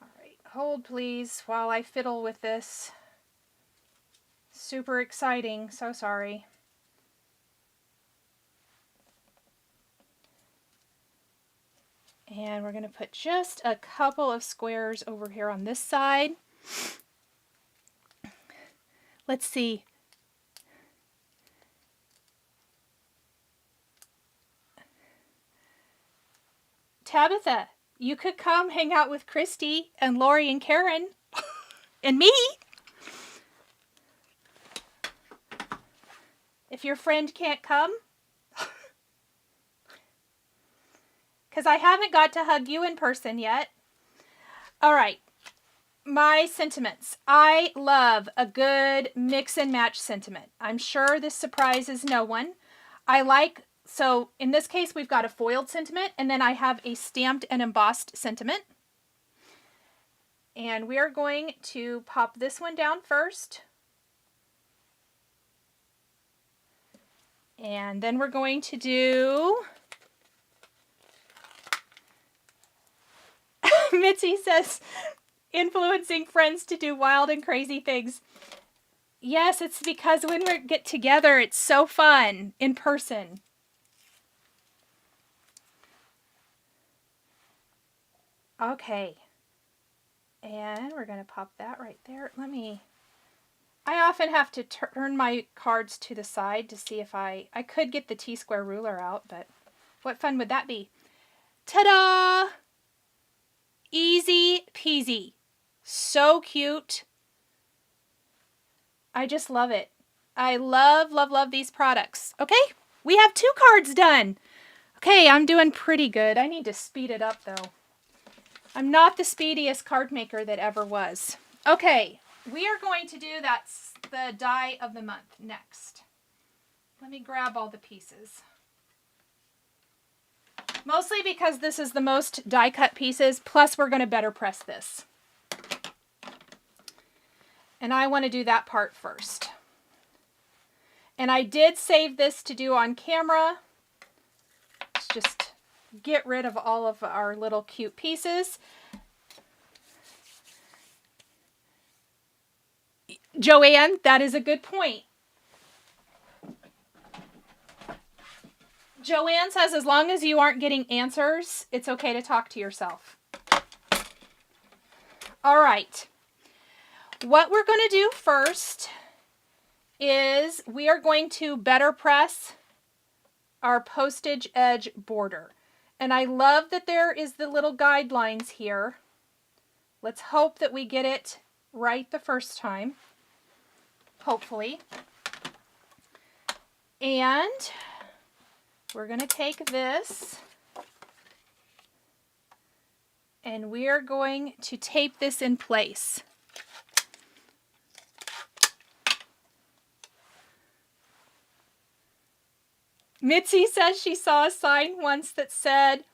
All right, hold please while I fiddle with this. Super exciting, so sorry. And we're going to put just a couple of squares over here on this side. Let's see. Tabitha, you could come hang out with Christy and Lori and Karen and me. If your friend can't come. Because I haven't got to hug you in person yet. All right. My sentiments. I love a good mix and match sentiment. I'm sure this surprises no one. I like, so in this case, we've got a foiled sentiment, and then I have a stamped and embossed sentiment. And we are going to pop this one down first. And then we're going to do... Mitzi says, influencing friends to do wild and crazy things. Yes, it's because when we get together, it's so fun in person. Okay. And we're going to pop that right there. I often have to turn my cards to the side to see if I could get the T-square ruler out, but what fun would that be? Ta-da! Easy peasy. So cute. I just love it. I love, love, love these products. Okay, we have 2 cards done. Okay, I'm doing pretty good. I need to speed it up though. I'm not the speediest card maker that ever was. Okay, we are going to do the die of the month next. Let me grab all the pieces. Mostly because this is the most die cut pieces, plus we're going to better press this. And I want to do that part first. And I did save this to do on camera. Let's just get rid of all of our little cute pieces. Joanne, that is a good point. Joanne says, as long as you aren't getting answers, it's okay to talk to yourself. All right. What we're going to do first is we are going to better press our postage edge border. And I love that there is the little guidelines here. Let's hope that we get it right the first time. Hopefully. And we're going to take this And we're going to tape this in place. Mitzi says she saw a sign once that said,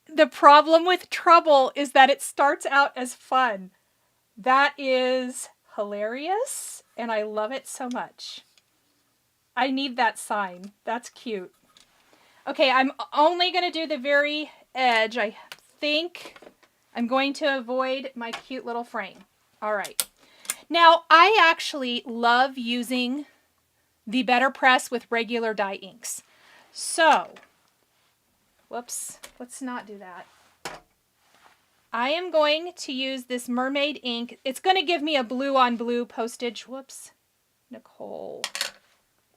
"The problem with trouble is that it starts out as fun." That is hilarious, and I love it so much. I need that sign. That's cute. Okay, I'm only going to do the very edge. I think I'm going to avoid my cute little frame. All right. Now, I actually love using the Better Press with regular dye inks. So, whoops, let's not do that. I am going to use this mermaid ink. It's going to give me a blue on blue postage. Whoops, Nicole,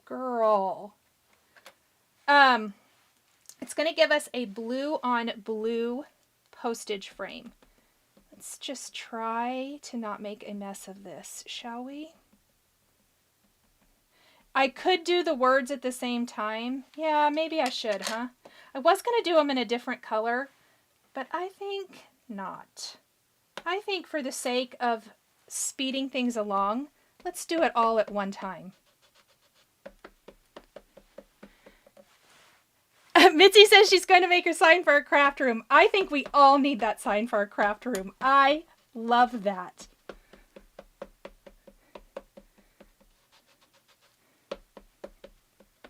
girl. It's going to give us a blue on blue postage frame. Let's just try to not make a mess of this, shall we? I could do the words at the same time. Yeah, maybe I should, huh? I was going to do them in a different color, but I think not. I think for the sake of speeding things along, let's do it all at one time. Mitzi says she's going to make her sign for a craft room. I think we all need that sign for a craft room. I love that.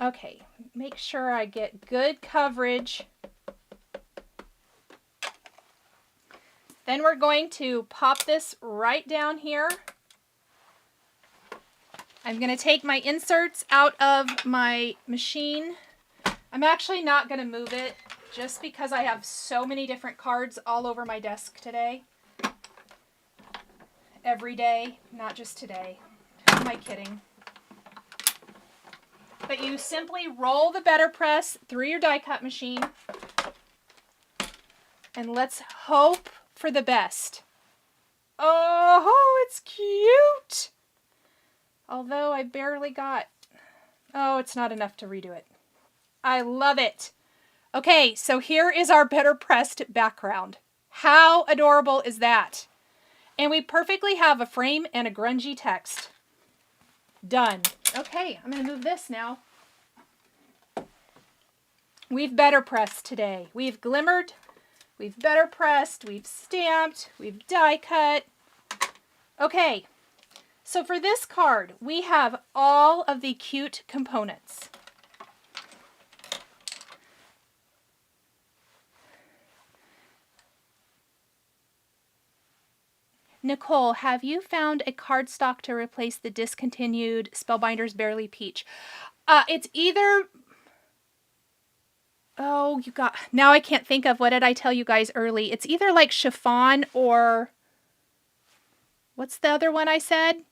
Okay, make sure I get good coverage. Then we're going to pop this right down here. I'm going to take my inserts out of my machine. I'm actually not going to move it just because I have so many different cards all over my desk today. Every day, not just today. Who am I kidding? But you simply roll the Better Press through your die cut machine. And let's hope for the best. Oh, it's cute! Although I barely got... Oh, it's not enough to redo it. I love it. Okay, so here is our Better Pressed background. How adorable is that? And we perfectly have a frame and a grungy text. Done. Okay, I'm going to move this now. We've Better Pressed today. We've glimmered, we've Better Pressed, we've stamped, we've die cut. Okay, so for this card, we have all of the cute components. Nicole, have you found a cardstock to replace the discontinued Spellbinders Barely Peach? It's either... Oh, you got... Now I can't think of... What did I tell you guys early? It's either like chiffon or... What's the other one I said?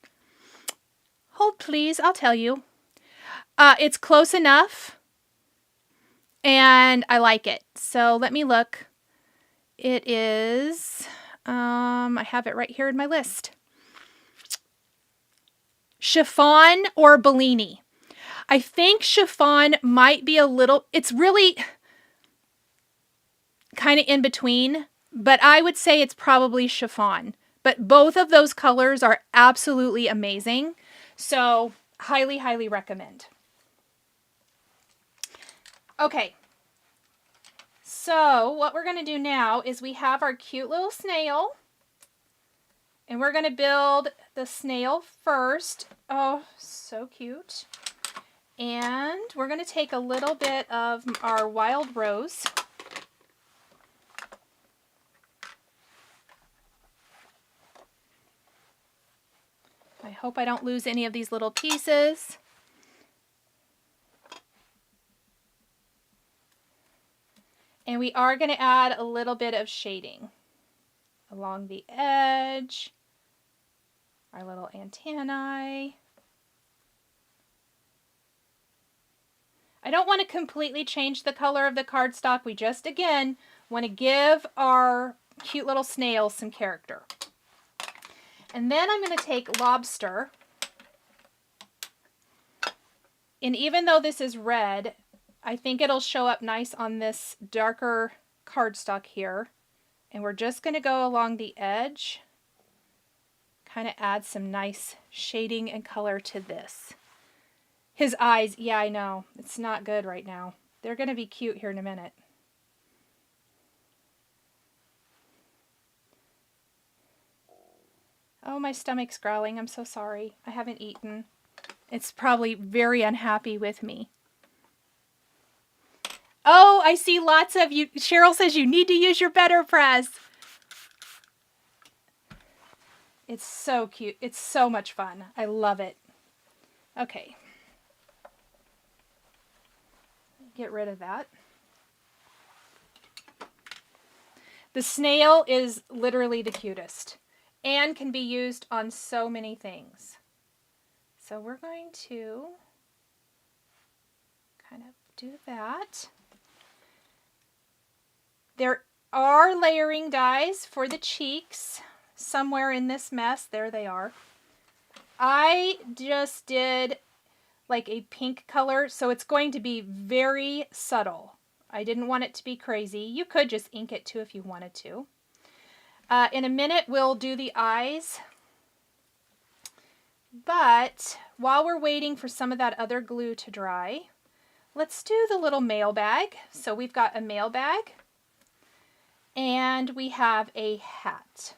Hold please, I'll tell you. It's close enough. And I like it. So let me look. It is... I have it right here in my list. Chiffon or Bellini. I think chiffon might be a little, it's really kind of in between, but I would say it's probably chiffon. But both of those colors are absolutely amazing. So highly, highly recommend. Okay. So what we're going to do now is we have our cute little snail. And we're going to build the snail first. Oh, so cute. And we're going to take a little bit of our wild rose. I hope I don't lose any of these little pieces. And we are going to add a little bit of shading along the edge, our little antennae. I don't want to completely change the color of the cardstock. We just, again, want to give our cute little snail some character. And then I'm going to take lobster. And even though this is red, I think it'll show up nice on this darker cardstock here. And we're just going to go along the edge, kind of add some nice shading and color to this. His eyes, yeah, I know, it's not good right now. They're going to be cute here in a minute. Oh, my stomach's growling. I'm so sorry. I haven't eaten. It's probably very unhappy with me. Oh, I see lots of you. Cheryl says you need to use your better press. It's so cute. It's so much fun. I love it. Okay. Get rid of that. The snail is literally the cutest and can be used on so many things. So we're going to kind of do that. There are layering dies for the cheeks somewhere in this mess. There they are. I just did like a pink color, so it's going to be very subtle. I didn't want it to be crazy. You could just ink it too if you wanted to. In a minute, we'll do the eyes. But while we're waiting for some of that other glue to dry, let's do the little mail bag. So we've got a mail bag and we have a hat.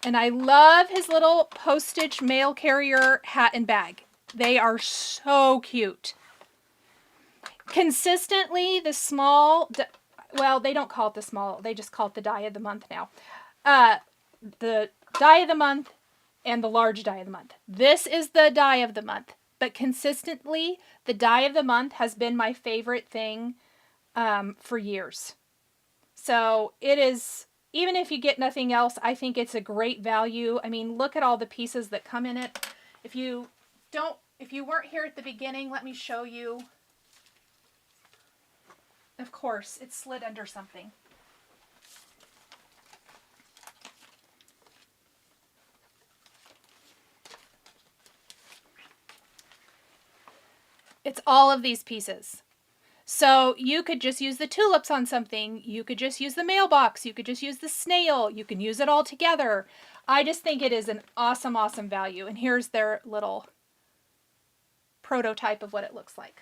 And I love his little postage mail carrier hat and bag. They are so cute. Consistently, the small, well, they don't call it the small, they just call it the die of the month now. The die of the month and the large die of the month. This is the die of the month, but consistently, the die of the month has been my favorite thing for years. So it is, even if you get nothing else, I think it's a great value. I mean, look at all the pieces that come in it. If you weren't here at the beginning, let me show you. Of course, it slid under something. It's all of these pieces. So you could just use the tulips on something. You could just use the mailbox. You could just use the snail. You can use it all together. I just think it is an awesome, awesome value. And here's their little prototype of what it looks like.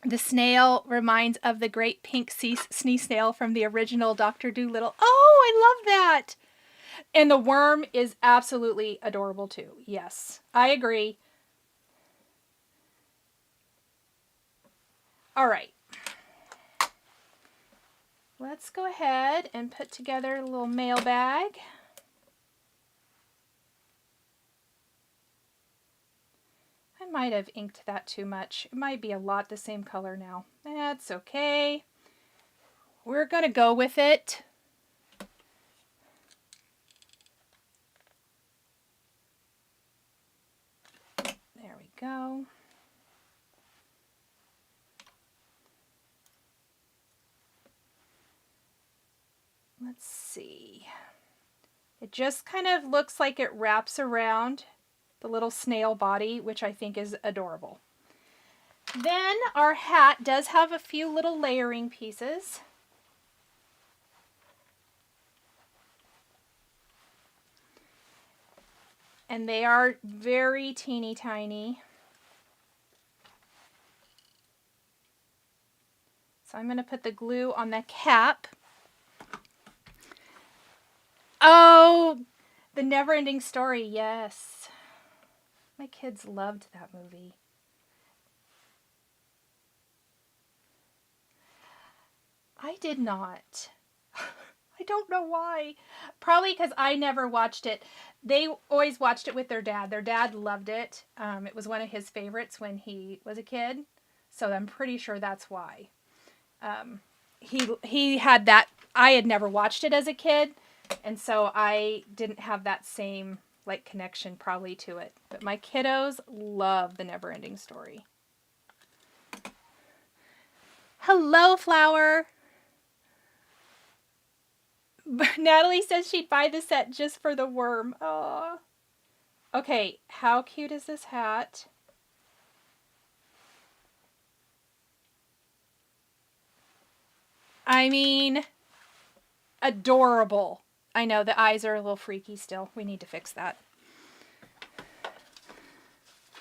The snail reminds of the great pink sea snail from the original Dr. Dolittle. Oh, I love that. And the worm is absolutely adorable too. Yes, I agree. All right. Let's go ahead and put together a little mail bag. I might have inked that too much. It might be a lot the same color now. That's okay. We're going to go with it. There we go. Let's see. It just kind of looks like it wraps around the little snail body, which I think is adorable. Then our hat does have a few little layering pieces. And they are very teeny tiny. So I'm going to put the glue on the cap. Oh, the Never-Ending Story, yes. My kids loved that movie. I did not. I don't know why. Probably because I never watched it. They always watched it with their dad. Their dad loved it. It was one of his favorites when he was a kid. So I'm pretty sure that's why. He had that. I had never watched it as a kid. And so I didn't have that same like connection probably to it. But my kiddos love the Never-Ending Story. Hello, Flower. Natalie says she'd buy the set just for the worm. Oh. Okay, how cute is this hat? I mean, adorable. I know the eyes are a little freaky still. We need to fix that.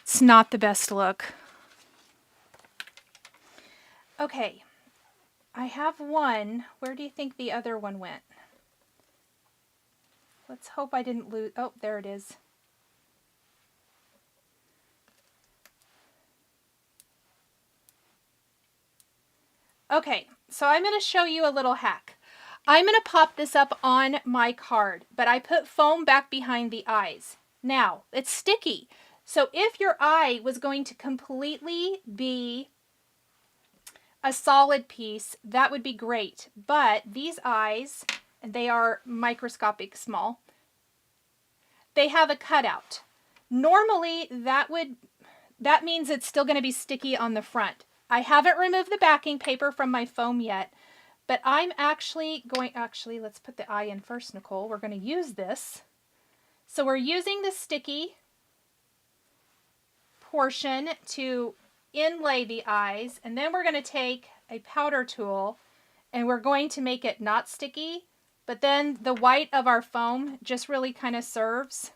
It's not the best look. Okay, I have one. Where do you think the other one went? Let's hope I didn't lose. Oh, there it is. Okay, so I'm going to show you a little hack. I'm going to pop this up on my card, but I put foam back behind the eyes. Now, it's sticky. So if your eye was going to completely be a solid piece, that would be great. But these eyes, and they are microscopic small, they have a cutout. Normally, that means it's still going to be sticky on the front. I haven't removed the backing paper from my foam yet, but I'm actually let's put the eye in first, Nicole. We're going to use this. So we're using the sticky portion to inlay the eyes, and then we're going to take a powder tool and we're going to make it not sticky, but then the white of our foam just really kind of serves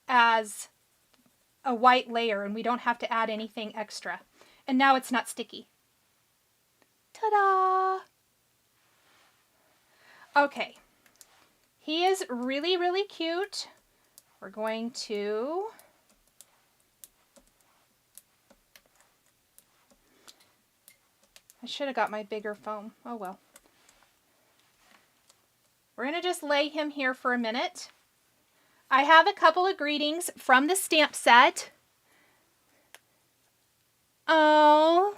as a white layer, and we don't have to add anything extra. And now it's not sticky. Ta-da! Okay, he is really, really cute. We're going to I should have got my bigger foam. Oh well. We're going to just lay him here for a minute. I have a couple of greetings from the stamp set. Oh,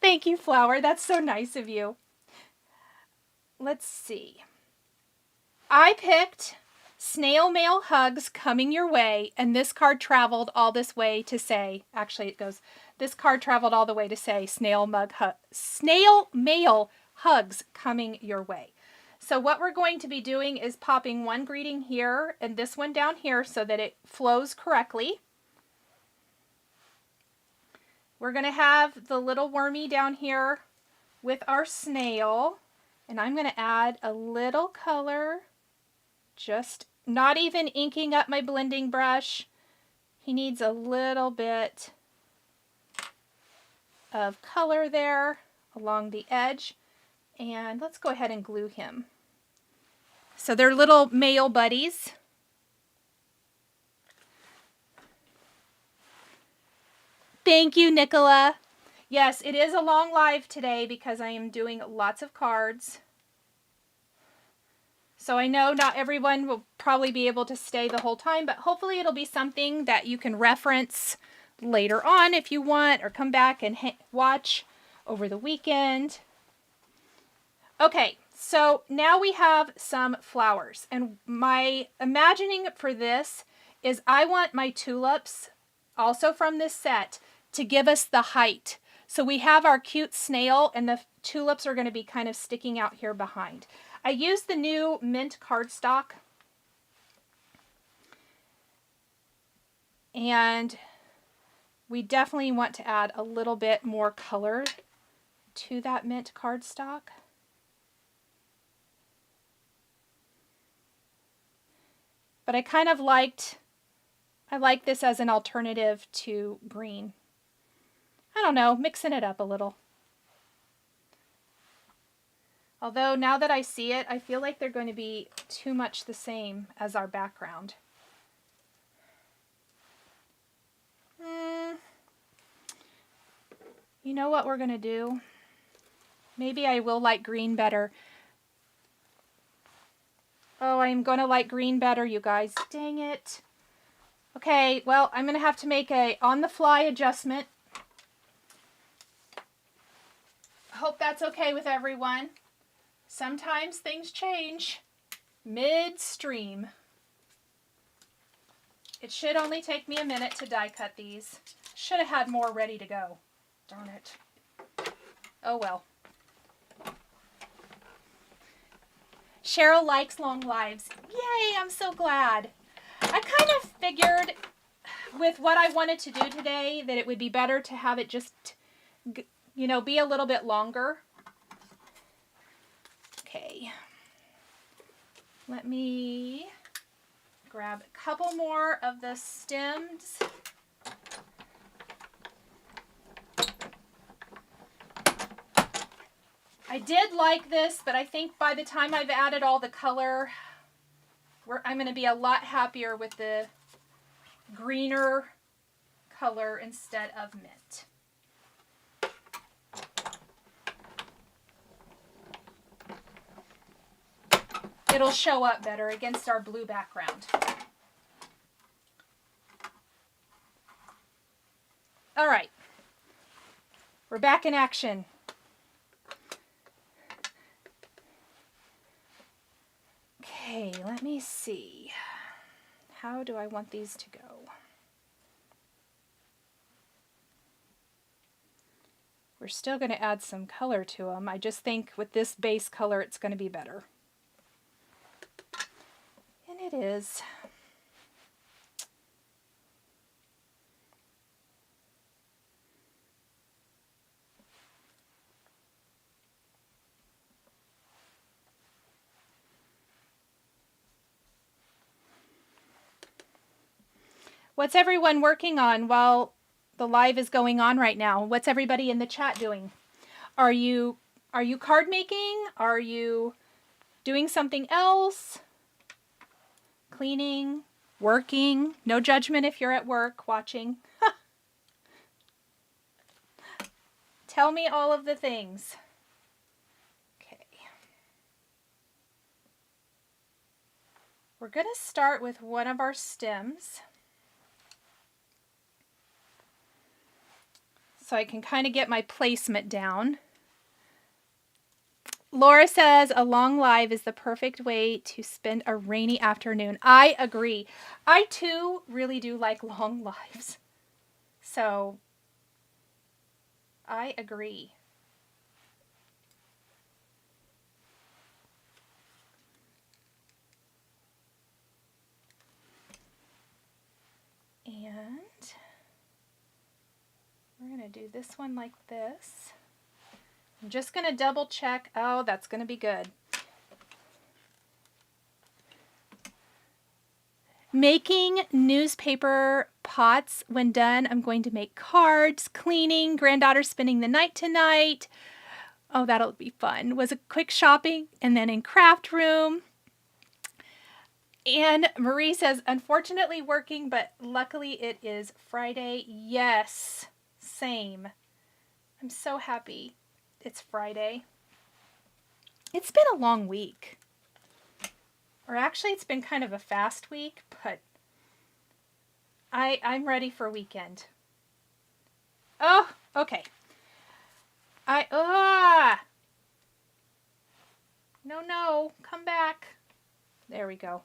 thank you, Flower. That's so nice of you. Let's see. I picked Snail Mail Hugs Coming Your Way, and this card traveled all this way to say, actually it goes, this card traveled all the way to say Snail Mail Hugs Coming Your Way. So what we're going to be doing is popping one greeting here and this one down here so that it flows correctly. We're going to have the little wormy down here with our snail, and I'm going to add a little color, just not even inking up my blending brush. He needs a little bit of color there along the edge, and let's go ahead and glue him. So they're little mail buddies. Thank you, Nicola. Yes, it is a long live today because I am doing lots of cards. So I know not everyone will probably be able to stay the whole time, but hopefully it'll be something that you can reference later on if you want, or come back and watch over the weekend. Okay, so now we have some flowers, and my imagining for this is I want my tulips, also from this set, to give us the height. So we have our cute snail, and the tulips are going to be kind of sticking out here behind. I used the new mint cardstock, and we definitely want to add a little bit more color to that mint cardstock. But I kind of I like this as an alternative to green. I don't know, mixing it up a little. Although now that I see it, I feel like they're going to be too much the same as our background. You know what we're going to do? Maybe I will like green better. Oh, I'm going to like green better, you guys. Dang it. Okay, well, I'm going to have to make a on-the-fly adjustment. Hope that's okay with everyone. Sometimes things change midstream. It should only take me a minute to die cut these. Should have had more ready to go. Darn it. Oh well. Cheryl likes long lives. Yay, I'm so glad. I kind of figured with what I wanted to do today that it would be better to have it just, you know, be a little bit longer. Okay. Let me grab a couple more of the stems. I did like this, but I think by the time I've added all the color, I'm going to be a lot happier with the greener color instead of mint. It'll show up better against our blue background. All right, we're back in action. Okay, let me see. How do I want these to go? We're still going to add some color to them. I just think with this base color, it's going to be better. And it is. What's everyone working on while the live is going on right now? What's everybody in the chat doing? Are you card making? Are you doing something else? Cleaning, working? No judgment if you're at work watching. Tell me all of the things. Okay. We're going to start with one of our stems. So I can kind of get my placement down. Laura says a long live is the perfect way to spend a rainy afternoon. I agree. I too really do like long lives. So I agree. And we're going to do this one like this. I'm just going to double check. Oh, that's going to be good. Making newspaper pots. When done, I'm going to make cards, cleaning, granddaughter spending the night tonight. Oh, that'll be fun. Was a quick shopping and then in craft room. And Marie says, unfortunately working, but luckily it is Friday. Yes, same. I'm so happy it's Friday. It's been a long week. Or actually, it's been kind of a fast week, but I'm ready for weekend. Oh, okay. No, come back. There we go.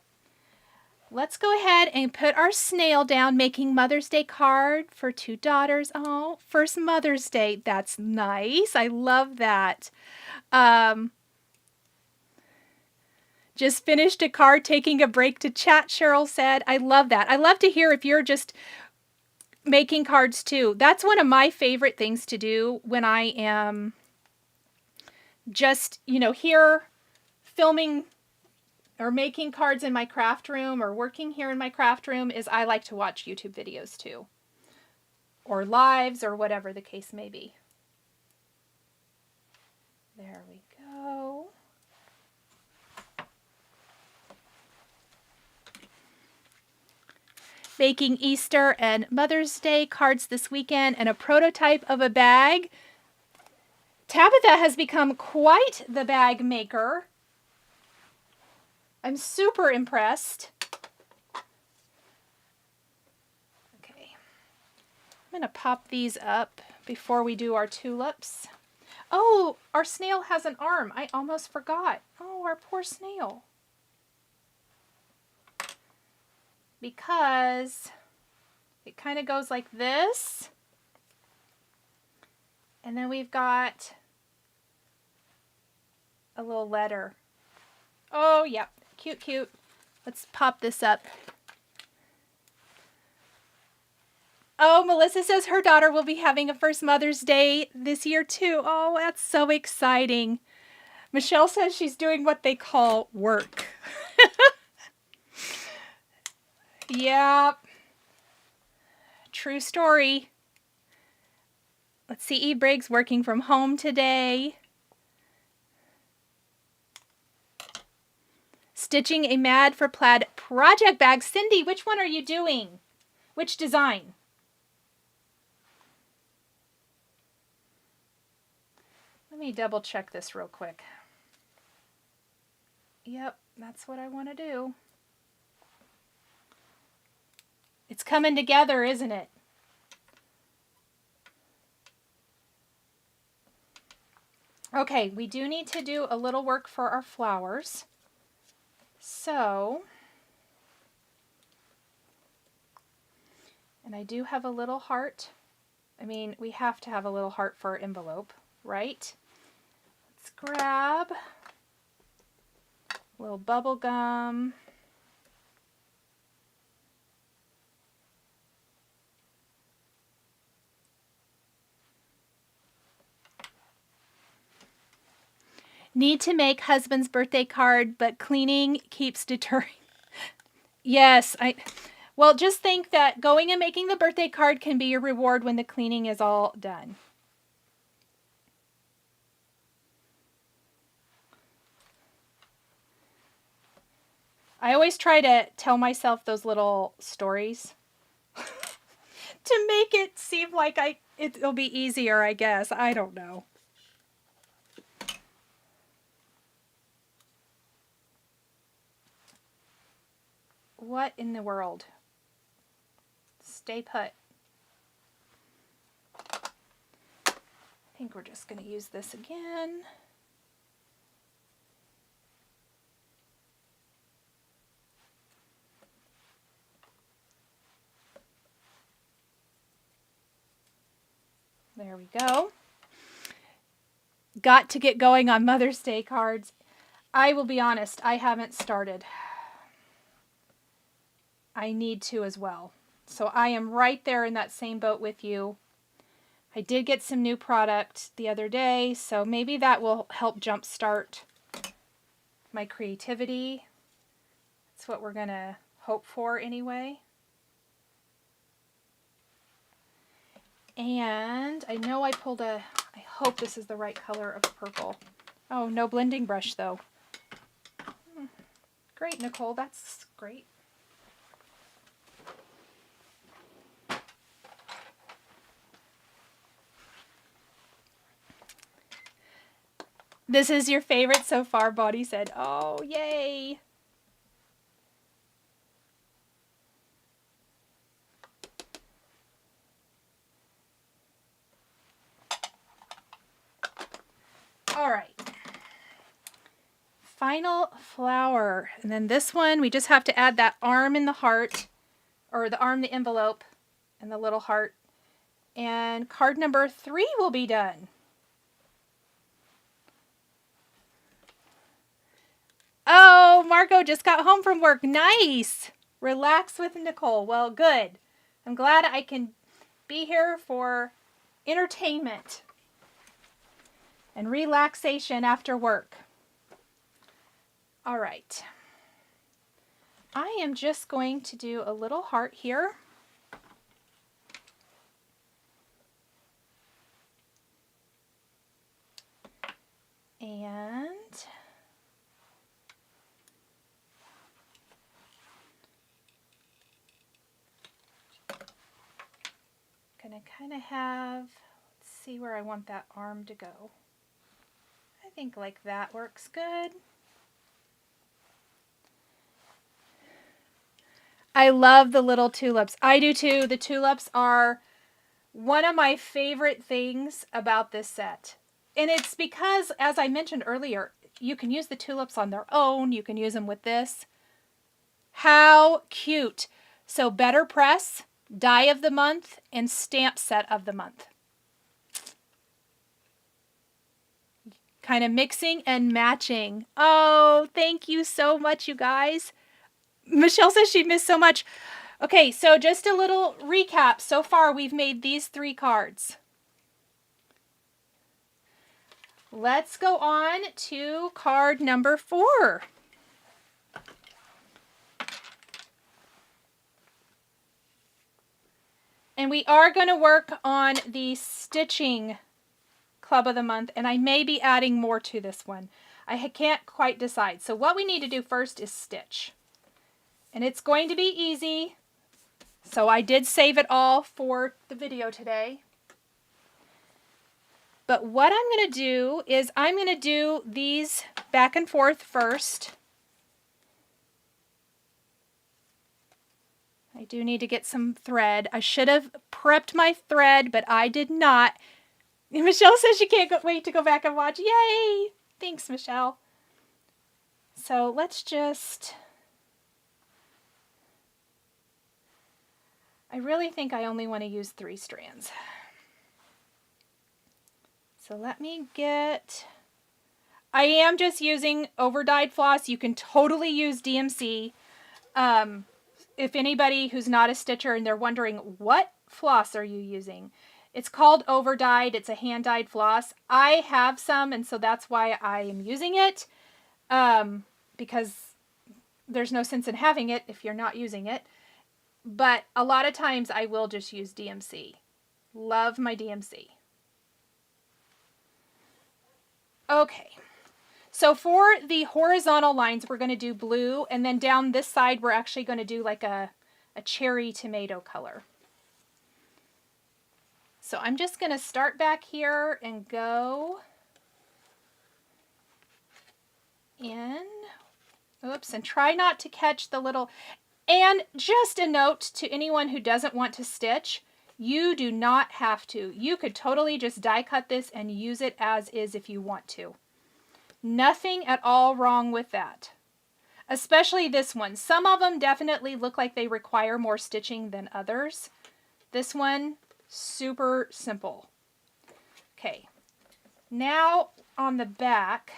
Let's go ahead and put our snail down, making Mother's Day card for 2 daughters. Oh, first Mother's Day. That's nice. I love that. Just finished a card, taking a break to chat, Cheryl said. I love that. I love to hear if you're just making cards too. That's one of my favorite things to do when I am just, you know, here filming or making cards in my craft room or working here in my craft room is I like to watch YouTube videos too. Or lives or whatever the case may be. There we go. Making Easter and Mother's Day cards this weekend and a prototype of a bag. Tabitha has become quite the bag maker. I'm super impressed. Okay. I'm going to pop these up before we do our tulips. Oh, our snail has an arm. I almost forgot. Oh, our poor snail. Because it kind of goes like this. And then we've got a little letter. Oh, yep. Cute, cute. Let's pop this up. Oh, Melissa says her daughter will be having a first Mother's Day this year too. Oh, that's so exciting. Michelle says she's doing what they call work. Yep. True story. Let's see, E. Briggs working from home today. Stitching a Mad for Plaid project bag. Cindy, which one are you doing? Which design? Let me double check this real quick. Yep, that's what I want to do. It's coming together, isn't it? Okay, we do need to do a little work for our flowers. So, and I do have a little heart. I mean, we have to have a little heart for our envelope, right? Let's grab a little bubble gum. Need to make husband's birthday card, but cleaning keeps deterring. Yes, well, just think that going and making the birthday card can be your reward when the cleaning is all done. I always try to tell myself those little stories to make it seem like it'll be easier, I guess. I don't know. What in the world? Stay put. I think we're just going to use this again. There we go. Got to get going on Mother's Day cards. I will be honest, I haven't started. I need to as well. So I am right there in that same boat with you. I did get some new product the other day, so maybe that will help jumpstart my creativity. That's what we're going to hope for anyway. And I know I pulled I hope this is the right color of purple. Oh, no blending brush though. Great, Nicole, that's great. This is your favorite so far, Bonnie said. Oh, yay. All right. Final flower. And then this one, we just have to add that arm in the heart, or the arm, the envelope, and the little heart. And card number 3 will be done. Oh, Marco just got home from work. Nice. Relax with Nicole. Well, good. I'm glad I can be here for entertainment and relaxation after work. All right. I am just going to do a little heart here. And gonna kind of have, let's see where I want that arm to go. I think like that works good. I love the little tulips. I do too. The tulips are one of my favorite things about this set. And it's because, as I mentioned earlier, you can use the tulips on their own. You can use them with this. How cute. So Better Press, Die of the Month, and Stamp Set of the Month. kind of mixing and matching. Oh, thank you so much, you guys. Michelle says she missed so much. Okay, so just a little recap. So far, we've made these 3 cards. Let's go on to card number 4. And we are going to work on the stitching club of the month, and I may be adding more to this one. I can't quite decide. So what we need to do first is stitch. And it's going to be easy. So I did save it all for the video today. But what I'm going to do is I'm going to do these back and forth first. I do need to get some thread. I should have prepped my thread, but I did not. Michelle says she can't wait to go back and watch. Yay! Thanks, Michelle. So let's just... I really think I only want to use 3 strands. So let me get... I am just using over-dyed floss. You can totally use DMC. If anybody who's not a stitcher and they're wondering, what floss are you using? It's called over-dyed. It's a hand-dyed floss. I have some, and so that's why I am using it. Because there's no sense in having it if you're not using it. But a lot of times I will just use DMC. Love my DMC. Okay. So for the horizontal lines, we're going to do blue. And then down this side, we're actually going to do like a cherry tomato color. So I'm just going to start back here and go in. Oops, and try not to catch the little... And just a note to anyone who doesn't want to stitch, you do not have to. You could totally just die cut this and use it as is if you want to. Nothing at all wrong with that. Especially this one. Some of them definitely look like they require more stitching than others. This one, super simple. Okay, now on the back,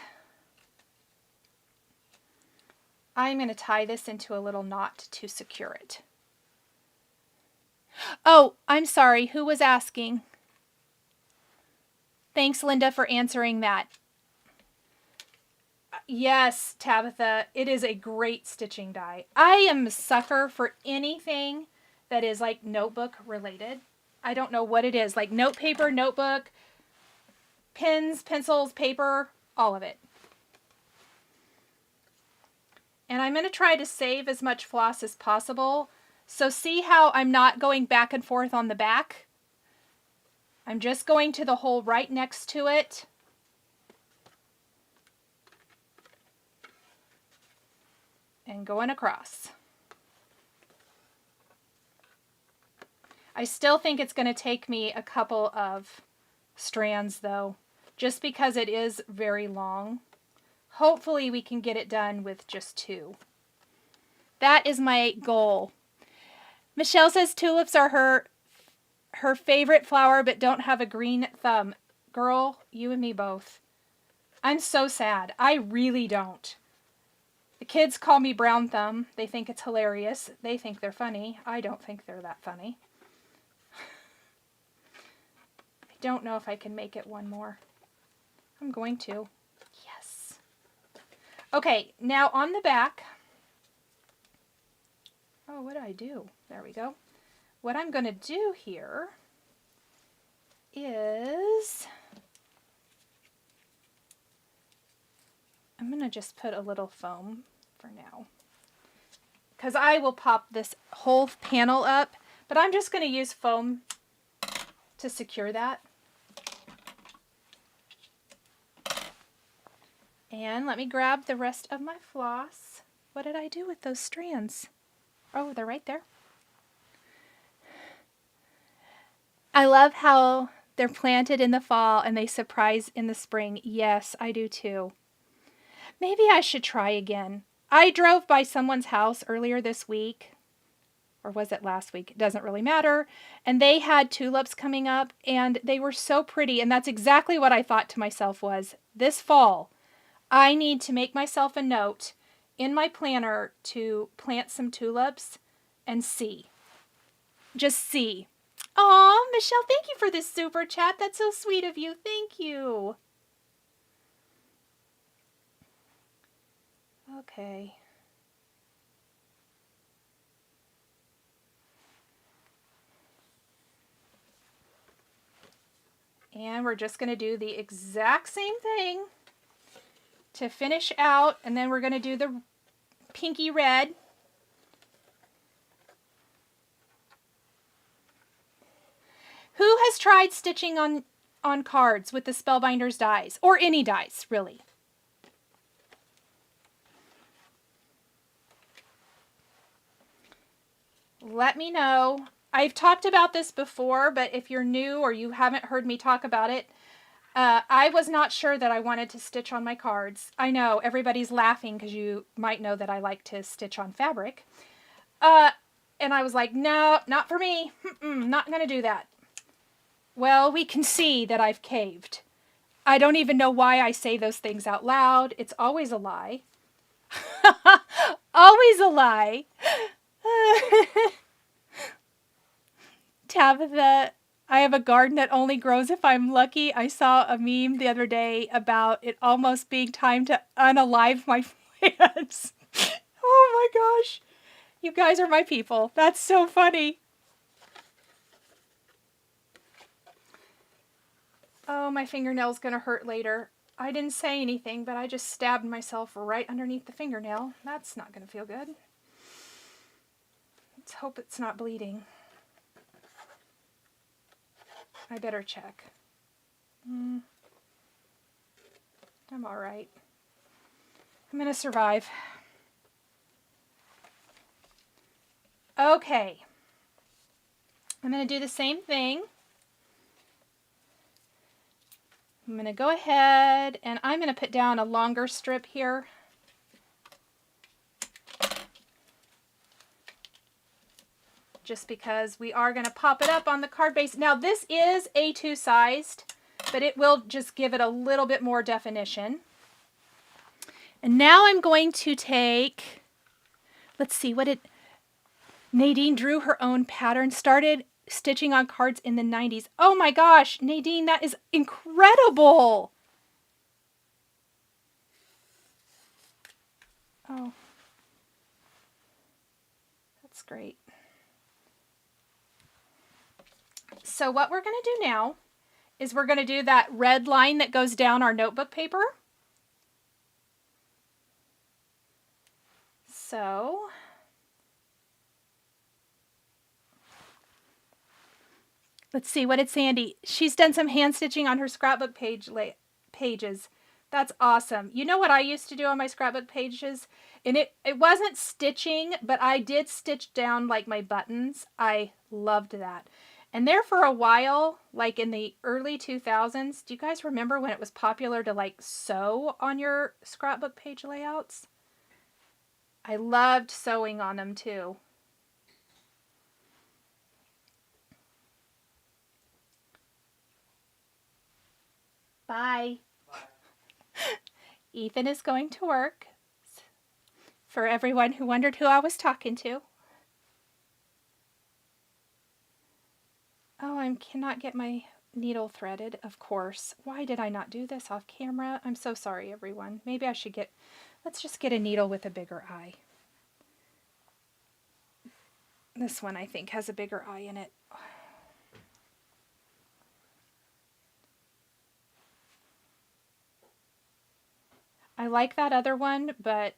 I'm going to tie this into a little knot to secure it. Oh, I'm sorry. Who was asking? Thanks, Linda, for answering that. Yes, Tabitha, it is a great stitching die. I am a sucker for anything that is like notebook related. I don't know what it is. Like note paper, notebook, pens, pencils, paper, all of it. And I'm going to try to save as much floss as possible. So see how I'm not going back and forth on the back? I'm just going to the hole right next to it. And going across. I still think it's going to take me a couple of strands though, just because it is very long. Hopefully we can get it done with just 2. That is my goal. Michelle says tulips are her favorite flower but don't have a green thumb. Girl, you and me both. I'm so sad. I really don't. The kids call me brown thumb. They think it's hilarious. They think they're funny. I don't think they're that funny. I don't know if I can make it one more. I'm going to. Yes. Okay, now on the back. Oh, what did I do? There we go. What I'm going to do here is I'm going to just put a little foam for now, because I will pop this whole panel up, but I'm just going to use foam to secure that. And let me grab the rest of my floss. What did I do with those strands? Oh, they're right there. I love how they're planted in the fall and they surprise in the spring. Yes, I do too. Maybe I should try again. I drove by someone's house earlier this week or was it last week? It doesn't really matter. And they had tulips coming up, and they were so pretty. And that's exactly what I thought to myself was, this fall, I need to make myself a note in my planner to plant some tulips and see. Just see. Aw, Michelle, thank you for this super chat. That's so sweet of you. Thank you. Okay. And we're just going to do the exact same thing to finish out. And then we're going to do the pinky red. Who has tried stitching on cards with the Spellbinders dies? Or any dies, really? Let me know. I've talked about this before, but if you're new or you haven't heard me talk about it, I was not sure that I wanted to stitch on my cards. I know, everybody's laughing because you might know that I like to stitch on fabric. And I was like, no, not for me. Not going to do that. Well, we can see that I've caved. I don't even know why I say those things out loud. It's always a lie. Always a lie. Tabitha, I have a garden that only grows if I'm lucky. I saw a meme the other day about it almost being time to unalive my plants. Oh my gosh. You guys are my people. That's so funny. Oh, my fingernail's gonna hurt later. I didn't say anything, but I just stabbed myself right underneath the fingernail. That's not gonna feel good. Let's hope it's not bleeding. I better check. I'm all right. I'm gonna survive. Okay. I'm gonna do the same thing. I'm gonna go ahead and I'm gonna put down a longer strip here. Just because we are going to pop it up on the card base. Now this is A2 sized, but it will just give it a little bit more definition. And now I'm going to take, let's see, Nadine drew her own pattern, started stitching on cards in the 90s. Oh my gosh, Nadine, that is incredible. Oh, that's great. So what we're going to do now is we're going to do that red line that goes down our notebook paper. So let's see, what did Sandy? She's done some hand stitching on her scrapbook pages. That's awesome. You know what I used to do on my scrapbook pages? And it wasn't stitching, but I did stitch down like my buttons. I loved that. And there for a while, like in the early 2000s, do you guys remember when it was popular to like sew on your scrapbook page layouts? I loved sewing on them too. Bye. Ethan is going to work. For everyone who wondered who I was talking to. Oh, I cannot get my needle threaded, of course. Why did I not do this off camera? I'm so sorry, everyone. Maybe I should let's just get a needle with a bigger eye. This one, I think, has a bigger eye in it. I like that other one, but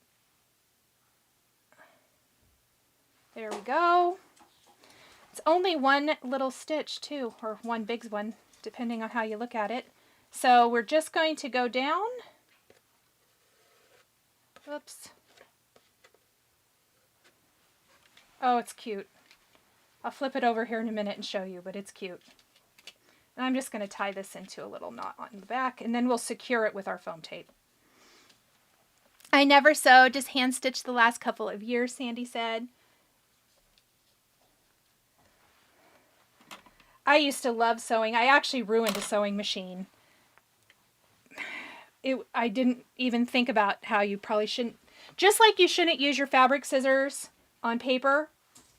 there we go. It's only one little stitch too, or one big one, depending on how you look at it. So we're just going to go down. Oops. Oh, it's cute. I'll flip it over here in a minute and show you, but it's cute. And I'm just going to tie this into a little knot on the back, and then we'll secure it with our foam tape. I never sewed, just hand stitched the last couple of years, Sandy said. I used to love sewing. I actually ruined a sewing machine. I didn't even think about how you probably shouldn't, just like you shouldn't use your fabric scissors on paper,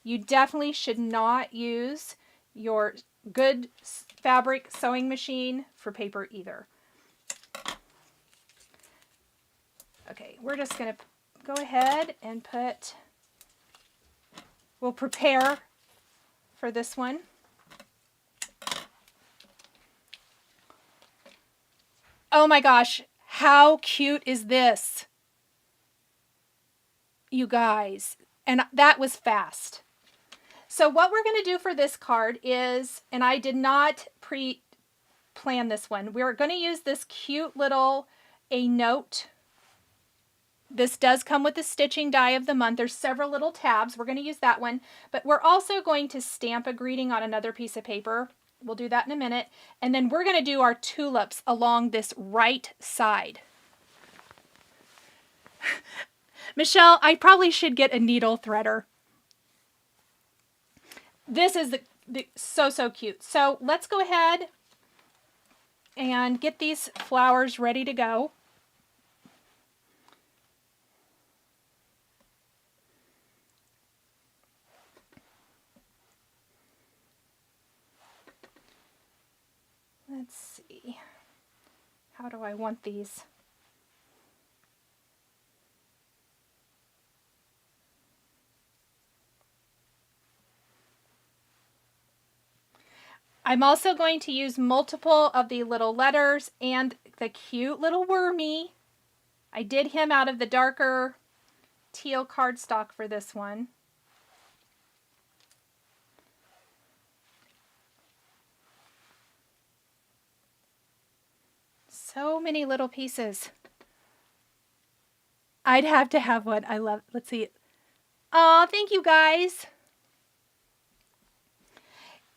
you definitely should not use your good fabric sewing machine for paper either. Okay, we're just going to go ahead and we'll prepare for this one. Oh my gosh, how cute is this? You guys, and that was fast. So what we're going to do for this card is, and I did not pre-plan this one, we're going to use this cute little A Note. This does come with the stitching die of the month. There's several little tabs. We're going to use that one, but we're also going to stamp a greeting on another piece of paper. We'll do that in a minute. And then we're going to do our tulips along this right side. Michelle, I probably should get a needle threader. This is so cute. So let's go ahead and get these flowers ready to go. Let's see. How do I want these? I'm also going to use multiple of the little letters and the cute little wormy. I did him out of the darker teal cardstock for this one. So many little pieces. I'd have to have one. I love, let's see. Oh, thank you guys.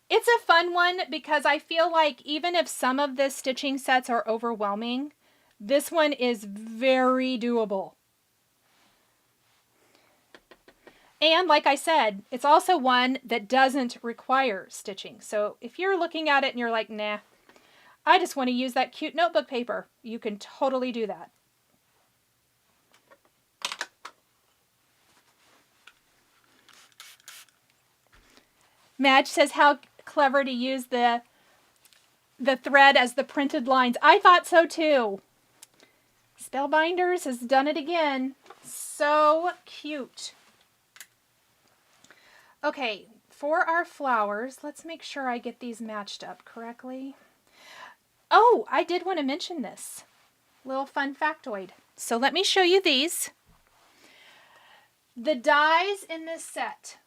It's a fun one because I feel like even if some of the stitching sets are overwhelming, this one is very doable. And like I said, it's also one that doesn't require stitching. So if you're looking at it and you're like, nah, I just want to use that cute notebook paper, you can totally do that. Madge says how clever to use the thread as the printed lines. I thought so too. Spellbinders has done it again. So cute. Okay, for our flowers, let's make sure I get these matched up correctly. Oh, I did want to mention this. Little fun factoid. So let me show you these. The dies in this set.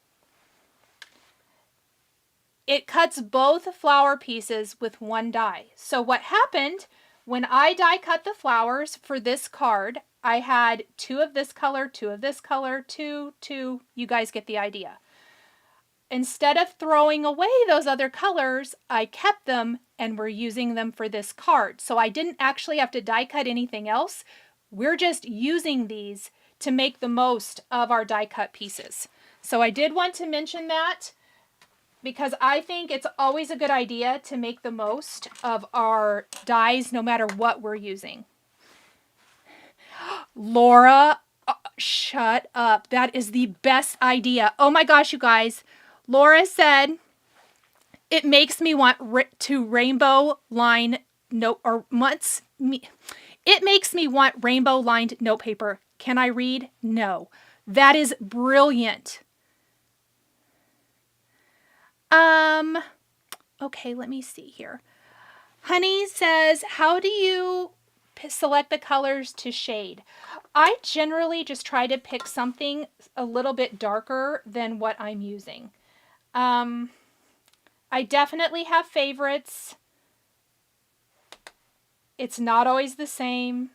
It cuts both flower pieces with one die. So what happened when I die cut the flowers for this card, I had 2 of this color, 2 of this color, 2, you guys get the idea. Instead of throwing away those other colors, I kept them and we're using them for this card. So I didn't actually have to die cut anything else. We're just using these to make the most of our die cut pieces. So I did want to mention that, because I think it's always a good idea to make the most of our dies no matter what we're using. Laura, shut up. That is the best idea. Oh my gosh, you guys. Laura said, it makes me want to rainbow line note, or it makes me want rainbow lined note paper. Can I read? No. That is brilliant. Okay, let me see here. Honey says, how do you select the colors to shade? I generally just try to pick something a little bit darker than what I'm using. I definitely have favorites. It's not always the same.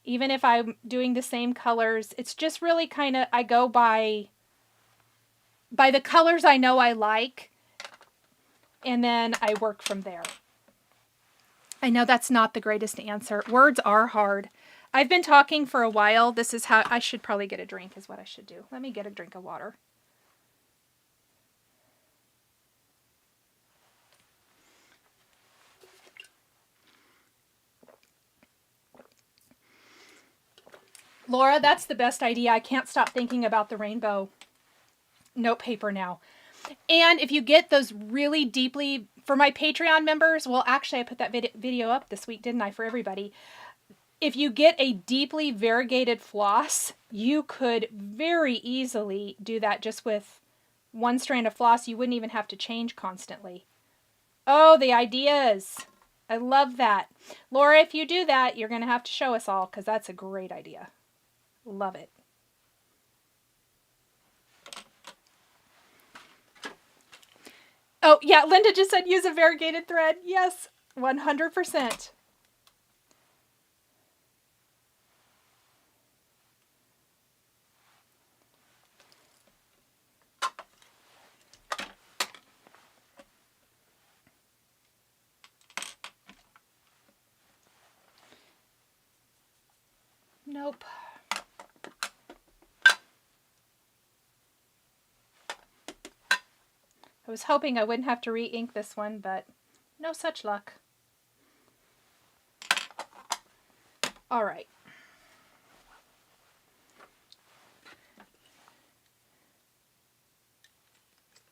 Even if I'm doing the same colors, it's just really kind of, I go by the colors I know I like, and then I work from there. I know that's not the greatest answer. Words are hard. I've been talking for a while. This is how I should probably get a drink is what I should do. Let me get a drink of water. Laura, that's the best idea. I can't stop thinking about the rainbow note paper now. And if you get those really deeply, for my Patreon members, well, actually I put that video up this week, didn't I, for everybody. If you get a deeply variegated floss, you could very easily do that just with one strand of floss. You wouldn't even have to change constantly. Oh, the ideas. I love that. Laura, if you do that, you're going to have to show us all because that's a great idea. Love it. Oh, yeah, Linda just said use a variegated thread. Yes, 100%. Nope. I was hoping I wouldn't have to re-ink this one, but no such luck. All right.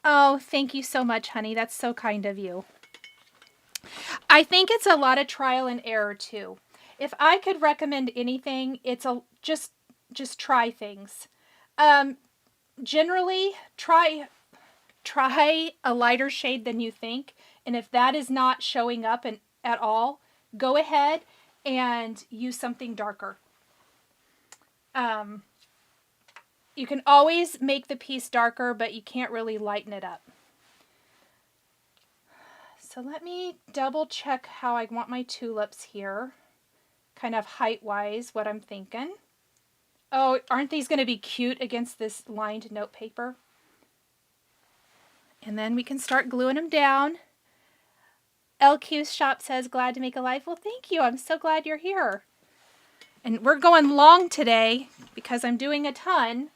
Oh, thank you so much, honey. That's so kind of you. I think it's a lot of trial and error too. If I could recommend anything, it's just try things. Generally, try a lighter shade than you think, and if that is not showing up at all, go ahead and use something darker. You can always make the piece darker, but you can't really lighten it up. So let me double check how I want my tulips here, kind of height-wise, what I'm thinking. Oh, aren't these going to be cute against this lined note paper? And then we can start gluing them down. LQ's shop says, glad to make a live. Well, thank you. I'm so glad you're here. And we're going long today because I'm doing a ton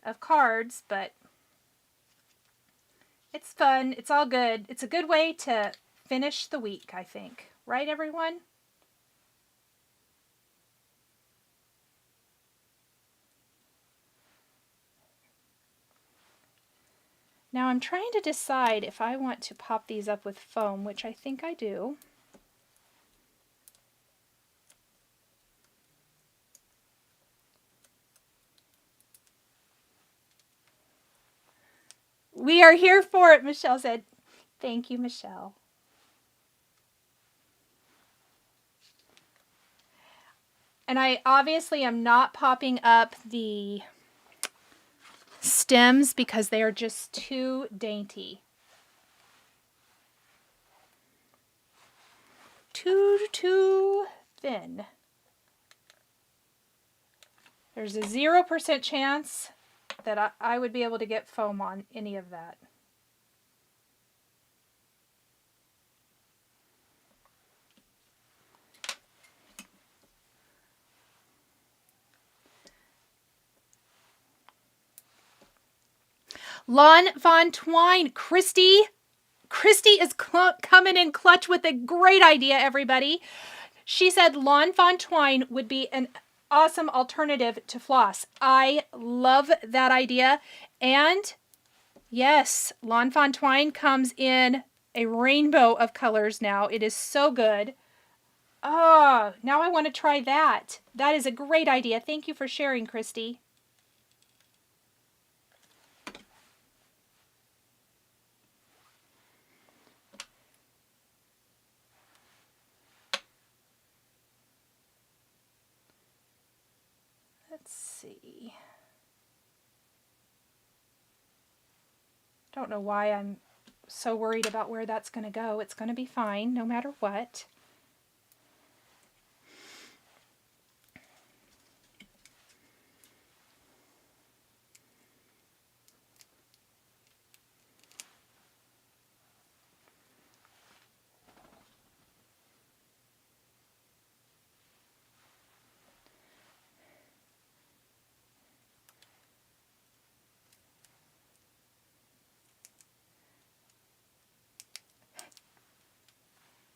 of cards, but it's fun. It's all good. It's a good way to finish the week, I think. Right, everyone? Now I'm trying to decide if I want to pop these up with foam, which I think I do. We are here for it, Michelle said. Thank you, Michelle. And I obviously am not popping up the stems because they are just too dainty. Too thin. There's a 0% chance that I would be able to get foam on any of that. Lon Von Twine, Christy is coming in clutch with a great idea, everybody. She said Lon Von Twine would be an awesome alternative to floss. I love that idea. And yes, Lon Von Twine comes in a rainbow of colors now. It is so good. Oh, now I want to try that. That is a great idea. Thank you for sharing, Christy. Let's see. Don't know why I'm so worried about where that's going to go. It's going to be fine no matter what.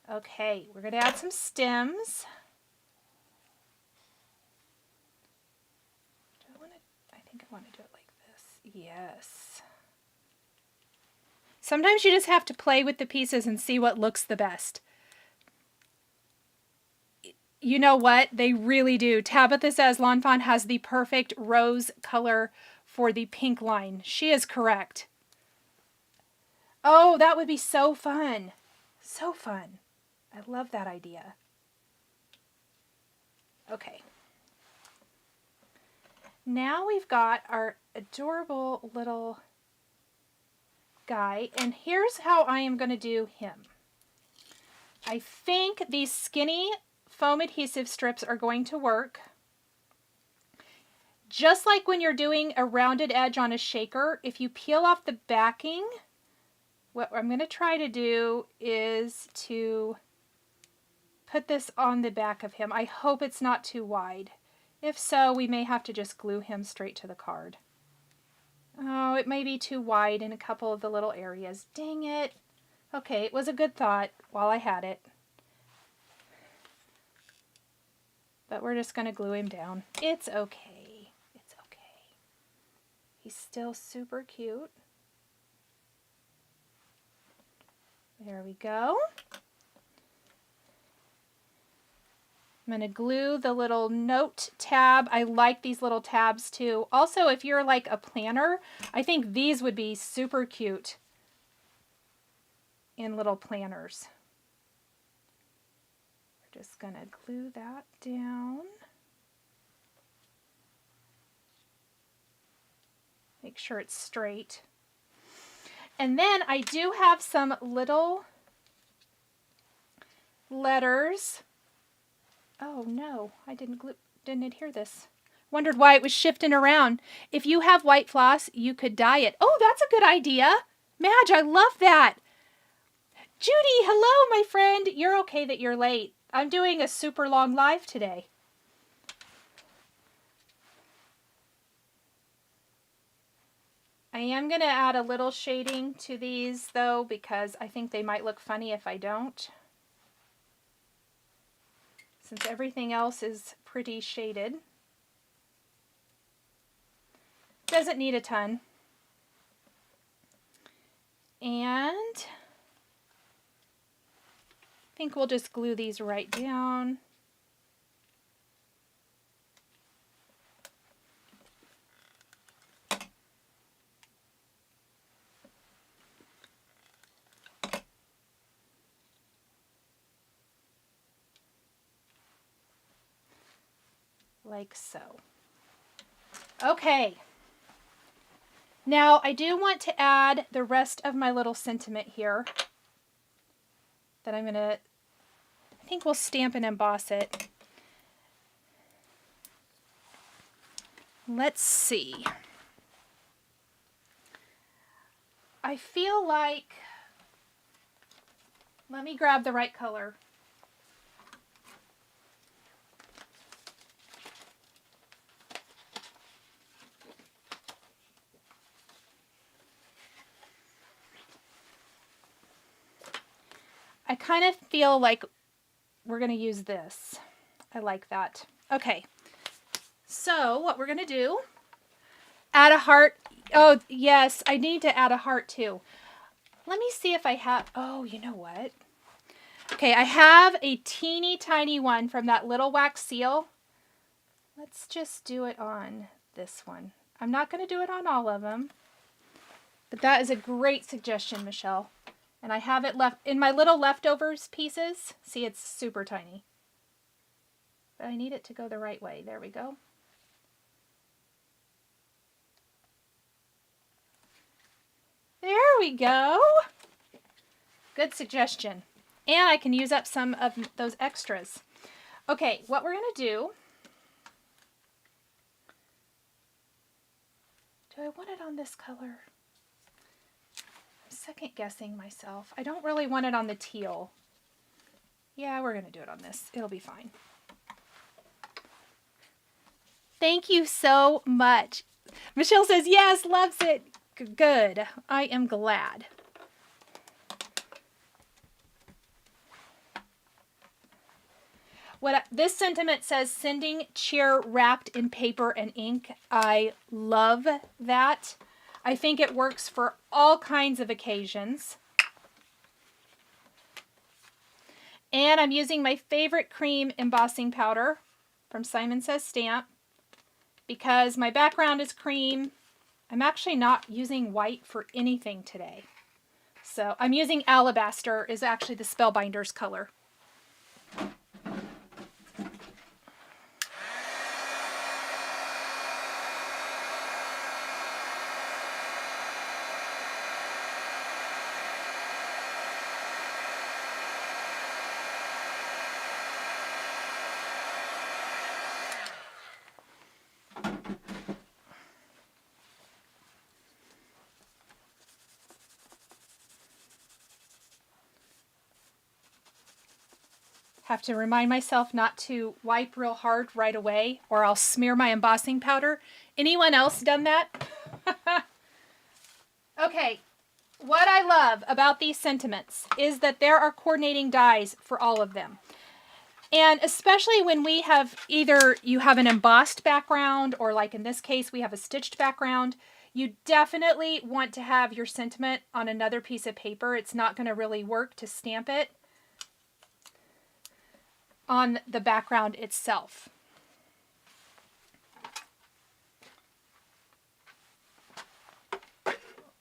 Okay, we're going to add some stems. Yes. Sometimes you just have to play with the pieces and see what looks the best. You know what? They really do. Tabitha says L'Enfant has the perfect rose color for the pink line. She is correct. Oh, that would be so fun. So fun. I love that idea. Okay. Now we've got our adorable little guy, and here's how I am going to do him. I think these skinny foam adhesive strips are going to work. Just like when you're doing a rounded edge on a shaker, if you peel off the backing, what I'm going to try to do is to put this on the back of him. I hope it's not too wide. If so, we may have to just glue him straight to the card. Oh, it may be too wide in a couple of the little areas. Dang it. Okay, it was a good thought while I had it. But we're just going to glue him down. It's okay. It's okay. He's still super cute. There we go. I'm going to glue the little note tab. I like these little tabs too. Also, if you're like a planner, I think these would be super cute in little planners. We're just going to glue that down. Make sure it's straight. And then I do have some little letters. Oh no, I didn't adhere this. Wondered why it was shifting around. If you have white floss, you could dye it. Oh, that's a good idea. Madge, I love that. Judy, hello, my friend. You're okay that you're late. I'm doing a super long live today. I am going to add a little shading to these, though, because I think they might look funny if I don't. Since everything else is pretty shaded. Doesn't need a ton. And I think we'll just glue these right down. Like so. Okay. Now I do want to add the rest of my little sentiment here that I'm going to, I think we'll stamp and emboss it. Let's see. I feel like, let me grab the right color. I kind of feel like we're going to use this. I like that. Okay, so what we're going to do, add a heart. Oh, yes, I need to add a heart too. Let me see if I have, oh, you know what? Okay, I have a teeny tiny one from that little wax seal. Let's just do it on this one. I'm not going to do it on all of them, but that is a great suggestion, Michelle. And I have it left in my little leftovers pieces. See, it's super tiny. But I need it to go the right way. There we go. There we go. Good suggestion. And I can use up some of those extras. Okay, what we're going to do. Do I want it on this color? Second guessing myself. I don't really want it on the teal. Yeah, we're going to do it on this. It'll be fine. Thank you so much. Michelle says, yes, loves it. Good. I am glad. This sentiment says, sending cheer wrapped in paper and ink. I love that. I think it works for all kinds of occasions. And I'm using my favorite cream embossing powder from Simon Says Stamp because my background is cream. I'm actually not using white for anything today. So I'm using Alabaster, is actually the Spellbinders color. Have to remind myself not to wipe real hard right away or I'll smear my embossing powder. Anyone else done that? Okay, what I love about these sentiments is that there are coordinating dies for all of them. And especially when we have either you have an embossed background or like in this case we have a stitched background, you definitely want to have your sentiment on another piece of paper. It's not going to really work to stamp it on the background itself.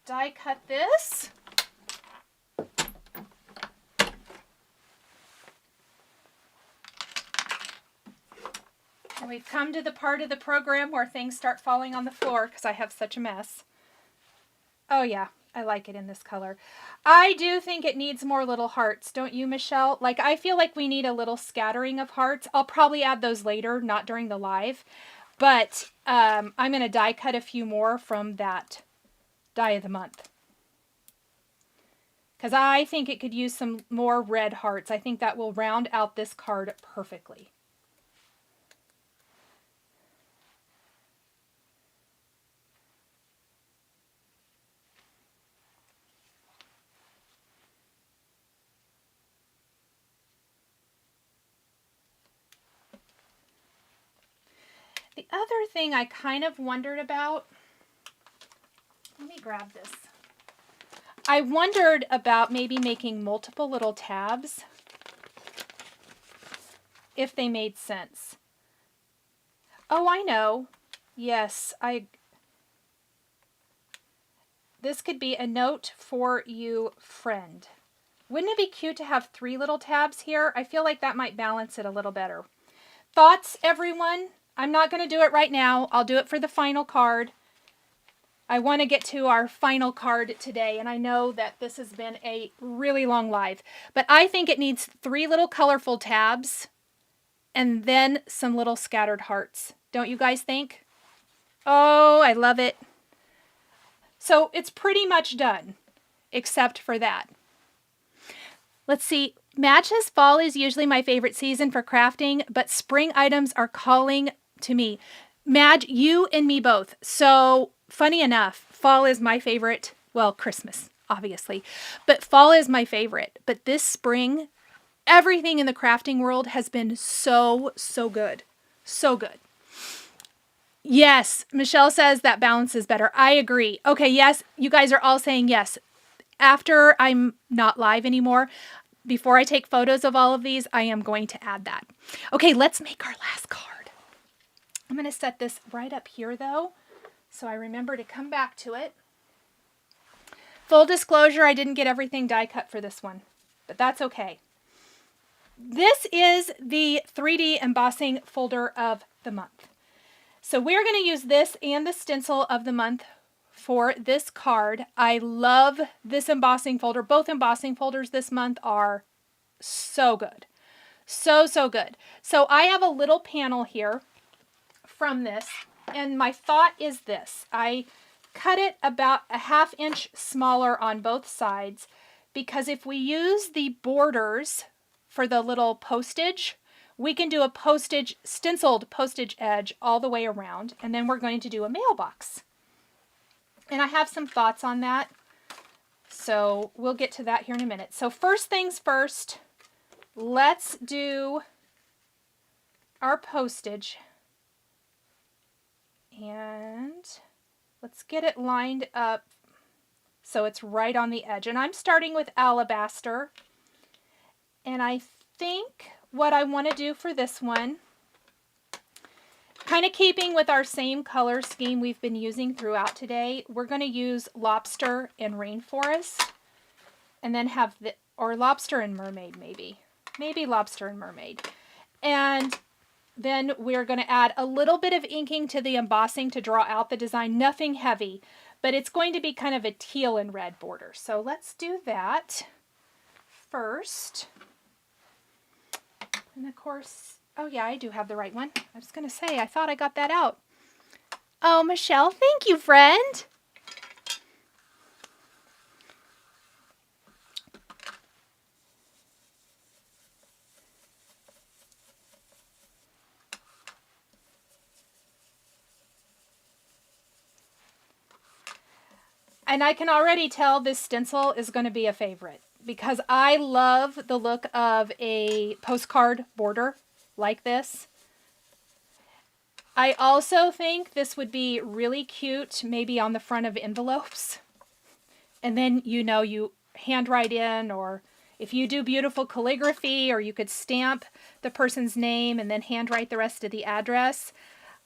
Die cut this. And we've come to the part of the program where things start falling on the floor because I have such a mess. Oh yeah, I like it in this color. I do think it needs more little hearts, don't you, Michelle? Like, I feel like we need a little scattering of hearts. I'll probably add those later, not during the live. But I'm going to die cut a few more from that die of the month. Because I think it could use some more red hearts. I think that will round out this card perfectly. The other thing I kind of wondered about, let me grab this. I wondered about maybe making multiple little tabs, if they made sense. Oh, I know. Yes, this could be a note for you, friend. Wouldn't it be cute to have 3 little tabs here? I feel like that might balance it a little better. Thoughts, everyone? I'm not going to do it right now. I'll do it for the final card. I want to get to our final card today, and I know that this has been a really long live, but I think it needs 3 little colorful tabs and then some little scattered hearts. Don't you guys think? Oh, I love it. So it's pretty much done, except for that. Let's see. Matches fall is usually my favorite season for crafting, but spring items are calling to me. Madge, you and me both. So funny enough, fall is my favorite. Well, Christmas, obviously, but fall is my favorite. But this spring, everything in the crafting world has been so, so good. So good. Yes, Michelle says that balance is better. I agree. Okay, yes, you guys are all saying yes. After I'm not live anymore, before I take photos of all of these, I am going to add that. Okay, let's make our last card. I'm going to set this right up here, though, so I remember to come back to it. Full disclosure, I didn't get everything die cut for this one, but that's okay. This is the 3D embossing folder of the month. So we're going to use this and the stencil of the month for this card. I love this embossing folder. Both embossing folders this month are so good. So, so good. So I have a little panel here from this, and my thought is this. I cut it about a 1/2 inch smaller on both sides because if we use the borders for the little postage, we can do a stenciled postage edge all the way around, and then we're going to do a mailbox. And I have some thoughts on that, so we'll get to that here in a minute. So first things first, let's do our postage. And Let's get it lined up so it's right on the edge. And I'm starting with Alabaster. And I think what I want to do for this one, kind of keeping with our same color scheme we've been using throughout today, we're going to use Lobster and Rainforest. And then have the, or Lobster and Mermaid maybe. Maybe Lobster and Mermaid. And then we're going to add a little bit of inking to the embossing to draw out the design. Nothing heavy, but it's going to be kind of a teal and red border. So let's do that first. And of course, oh yeah, I do have the right one. I was going to say, I thought I got that out. Oh, Michelle, thank you, friend. And I can already tell this stencil is going to be a favorite because I love the look of a postcard border like this. I also think this would be really cute maybe on the front of envelopes. And then, you know, you handwrite in, or if you do beautiful calligraphy, or you could stamp the person's name and then handwrite the rest of the address.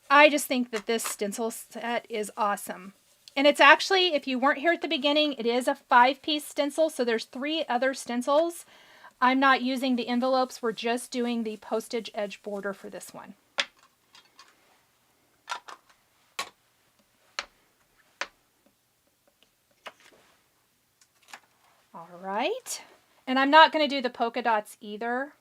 I just think that this stencil set is awesome. And it's actually, if you weren't here at the beginning, it is a 5-piece stencil. So there's 3 other stencils. I'm not using the envelopes. We're just doing the postage edge border for this one. All right. And I'm not going to do the polka dots either.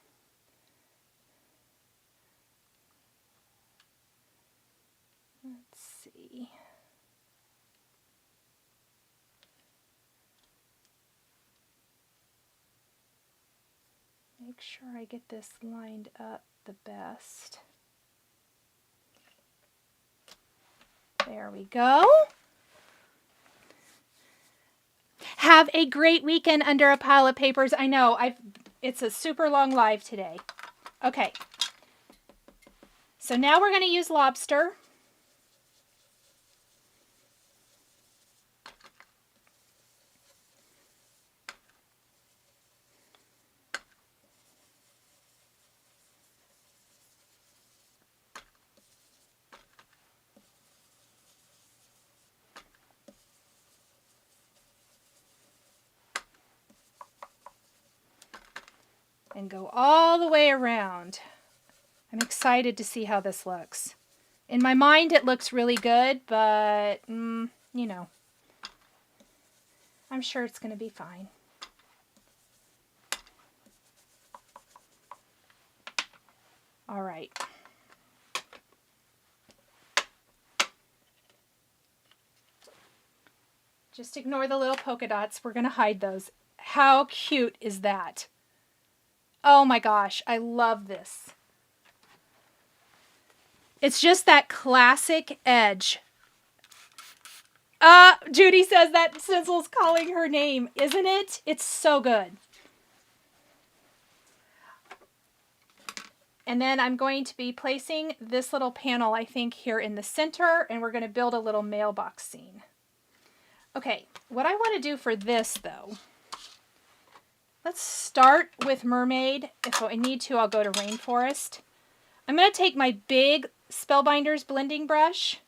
Let's see. Make sure I get this lined up the best. There we go. Have a great weekend under a pile of papers. I know, it's a super long live today. Okay. So now we're going to use Lobster. And go all the way around. I'm excited to see how this looks. In my mind, it looks really good, but, you know, I'm sure it's going to be fine. All right. Just ignore the little polka dots. We're going to hide those. How cute is that? Oh my gosh, I love this. It's just that classic edge. Judy says that stencil's calling her name, isn't it? It's so good. And then I'm going to be placing this little panel, I think, here in the center, and we're going to build a little mailbox scene. Okay, what I want to do for this, though, let's start with Mermaid. If I need to, I'll go to Rainforest. I'm going to take my big Spellbinders blending brush.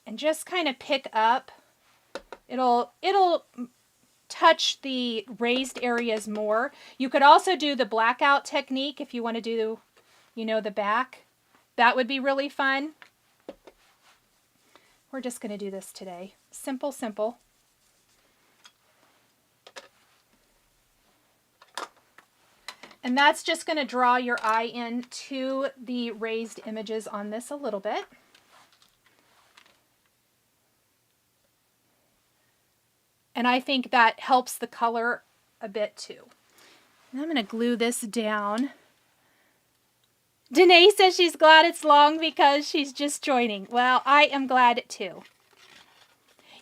And just kind of pick up. It'll touch the raised areas more. You could also do the blackout technique if you want to do, you know, the back. That would be really fun. We're just going to do this today. Simple, simple. And that's just going to draw your eye into the raised images on this a little bit. And I think that helps the color a bit too. And I'm going to glue this down. Danae says she's glad it's long because she's just joining. Well, I am glad too.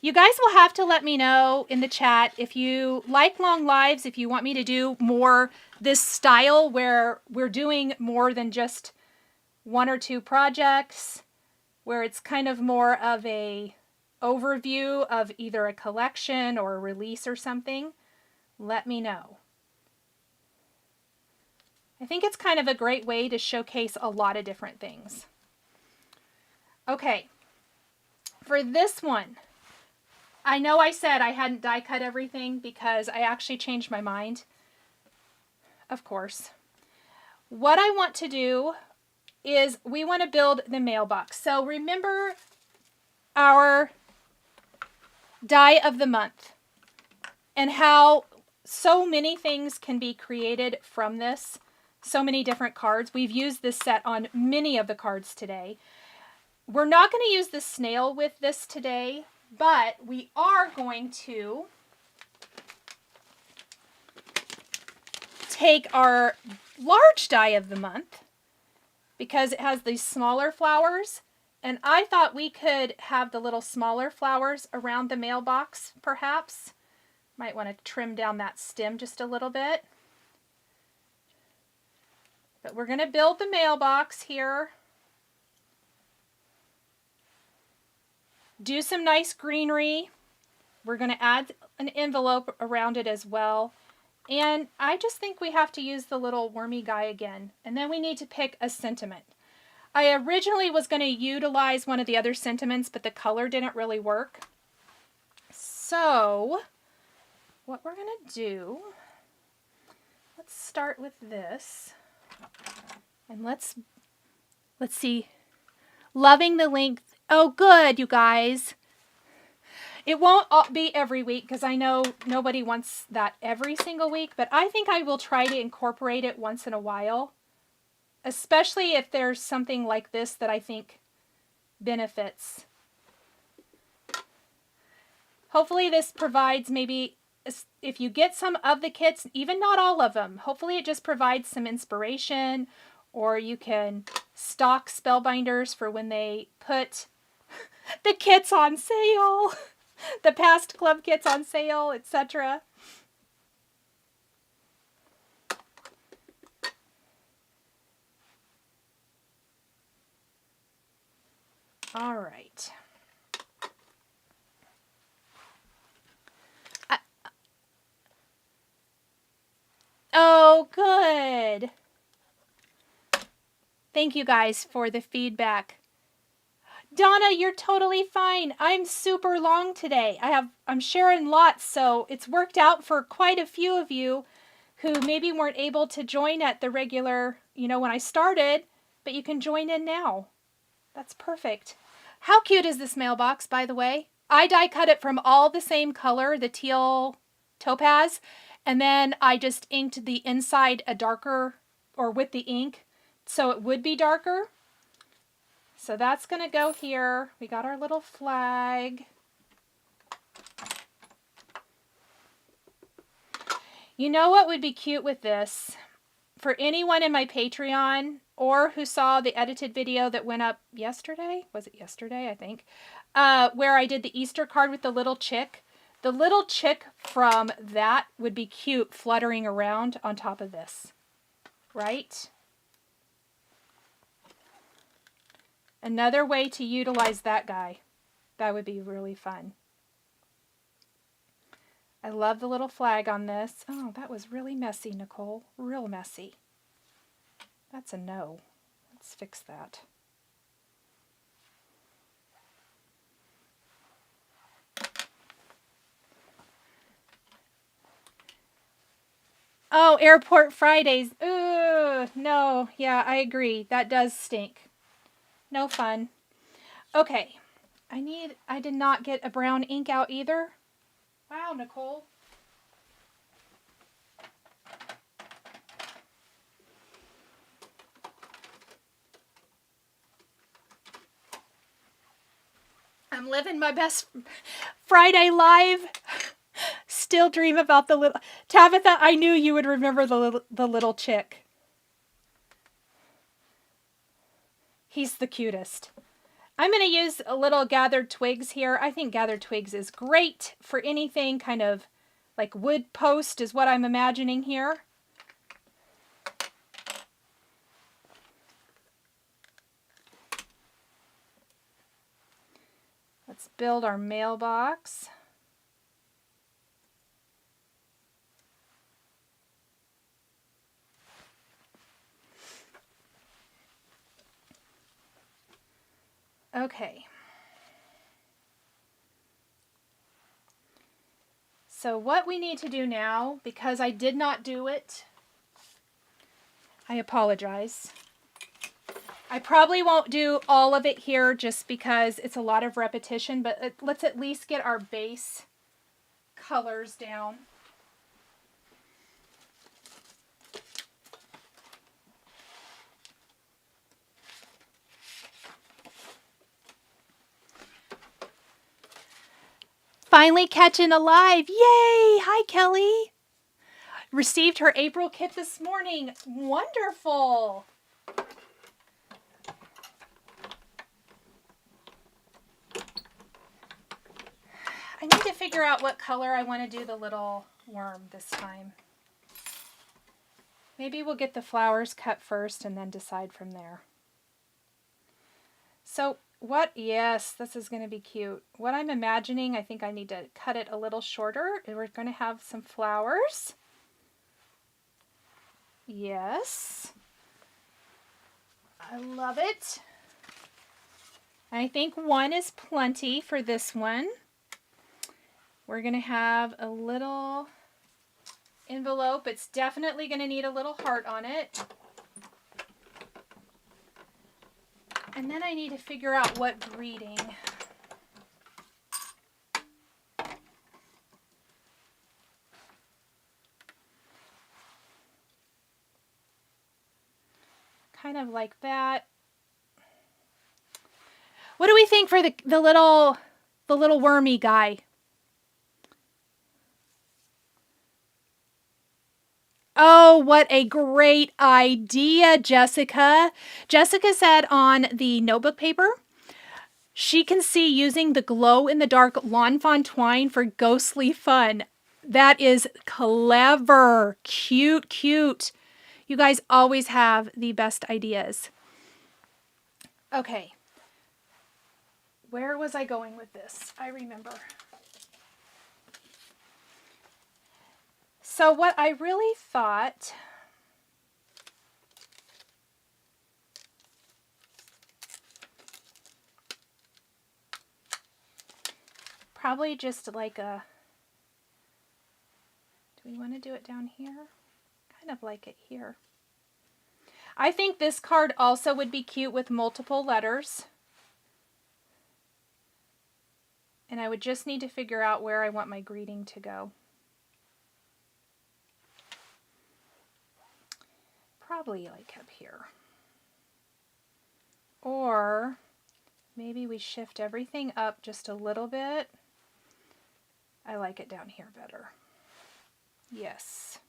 You guys will have to let me know in the chat if you like long lives, if you want me to do more this style where we're doing more than just one or two projects where it's kind of more of a overview of either a collection or a release or something, let me know. I think it's kind of a great way to showcase a lot of different things. Okay, for this one, I know I said I hadn't die cut everything because I actually changed my mind, of course. What I want to do is we want to build the mailbox. So remember our die of the month and how so many things can be created from this. So many different cards. We've used this set on many of the cards today. We're not going to use the snail with this today, but we are going to take our large die of the month because it has these smaller flowers, and I thought we could have the little smaller flowers around the mailbox perhaps. Might want to trim down that stem just a little bit. But we're going to build the mailbox here. Do some nice greenery. We're going to add an envelope around it as well. And I just think we have to use the little wormy guy again. And then we need to pick a sentiment. I originally was going to utilize one of the other sentiments, but the color didn't really work. So what we're going to do, let's start with this. And let's see. Loving the length. Oh, good, you guys. It won't be every week because I know nobody wants that every single week, but I think I will try to incorporate it once in a while, especially if there's something like this that I think benefits. Hopefully this provides maybe, if you get some of the kits, even not all of them, hopefully it just provides some inspiration, or you can stock Spellbinders for when they put the kits on sale, the past club kits on sale, etc. All right. Oh, good. Thank you guys for the feedback. Donna, you're totally fine. I'm super long today. I'm sharing lots, so it's worked out for quite a few of you who maybe weren't able to join at the regular, when I started, but you can join in now. That's perfect. How cute is this mailbox, by the way? I die cut it from all the same color, the teal topaz, and then I just inked the inside a darker, or with the ink, so it would be darker. So that's going to go here. We got our little flag. You know what would be cute with this? For anyone in my Patreon or who saw the edited video that went up yesterday, was it yesterday, I think, where I did the Easter card with the little chick. The little chick from that would be cute fluttering around on top of this, right? Another way to utilize that guy. That would be really fun. I love the little flag on this. Oh, that was really messy, Nicole. Real messy. That's a no. Let's fix that. Oh, Airport Fridays. Ooh, no. Yeah, I agree. That does stink. No fun. Okay. I did not get a brown ink out either. Wow, Nicole. I'm living my best Friday live. Still dream about the little... Tabitha, I knew you would remember the little chick. He's the cutest. I'm going to use a little gathered twigs here. I think gathered twigs is great for anything kind of like wood post is what I'm imagining here. Let's build our mailbox. Okay. So what we need to do now, because I did not do it, I apologize. I probably won't do all of it here just because it's a lot of repetition, but let's at least get our base colors down. Finally catching alive. Yay! Hi, Kelly. Received her April kit this morning. Wonderful. I need to figure out what color I want to do the little worm this time. Maybe we'll get the flowers cut first and then decide from there. So yes, this is going to be cute. What I'm imagining, I think I need to cut it a little shorter. We're going to have some flowers. Yes. I love it. I think one is plenty for this one. We're going to have a little envelope. It's definitely going to need a little heart on it. And then I need to figure out what greeting. Kind of like that. What do we think for the little wormy guy? Oh, what a great idea, Jessica. Jessica said on the notebook paper, she can see using the glow-in-the-dark lawn fawn twine for ghostly fun. That is clever. Cute, cute. You guys always have the best ideas. Okay. Where was I going with this? I remember. So what I really thought, probably just like a, do we want to do it down here? Kind of like it here. I think this card also would be cute with multiple letters. And I would just need to figure out where I want my greeting to go. Probably like up here. Or maybe we shift everything up just a little bit. I like it down here better. Yes.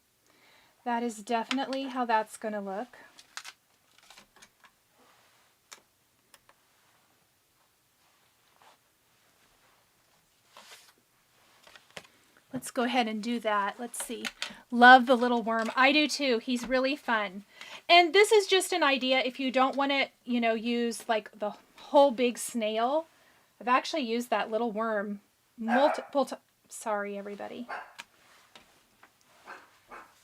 That is definitely how that's going to look. Let's go ahead and do that. Let's see. Love the little worm. I do too. He's really fun. And this is just an idea if you don't want to, use like the whole big snail. I've actually used that little worm multiple times. Sorry, everybody.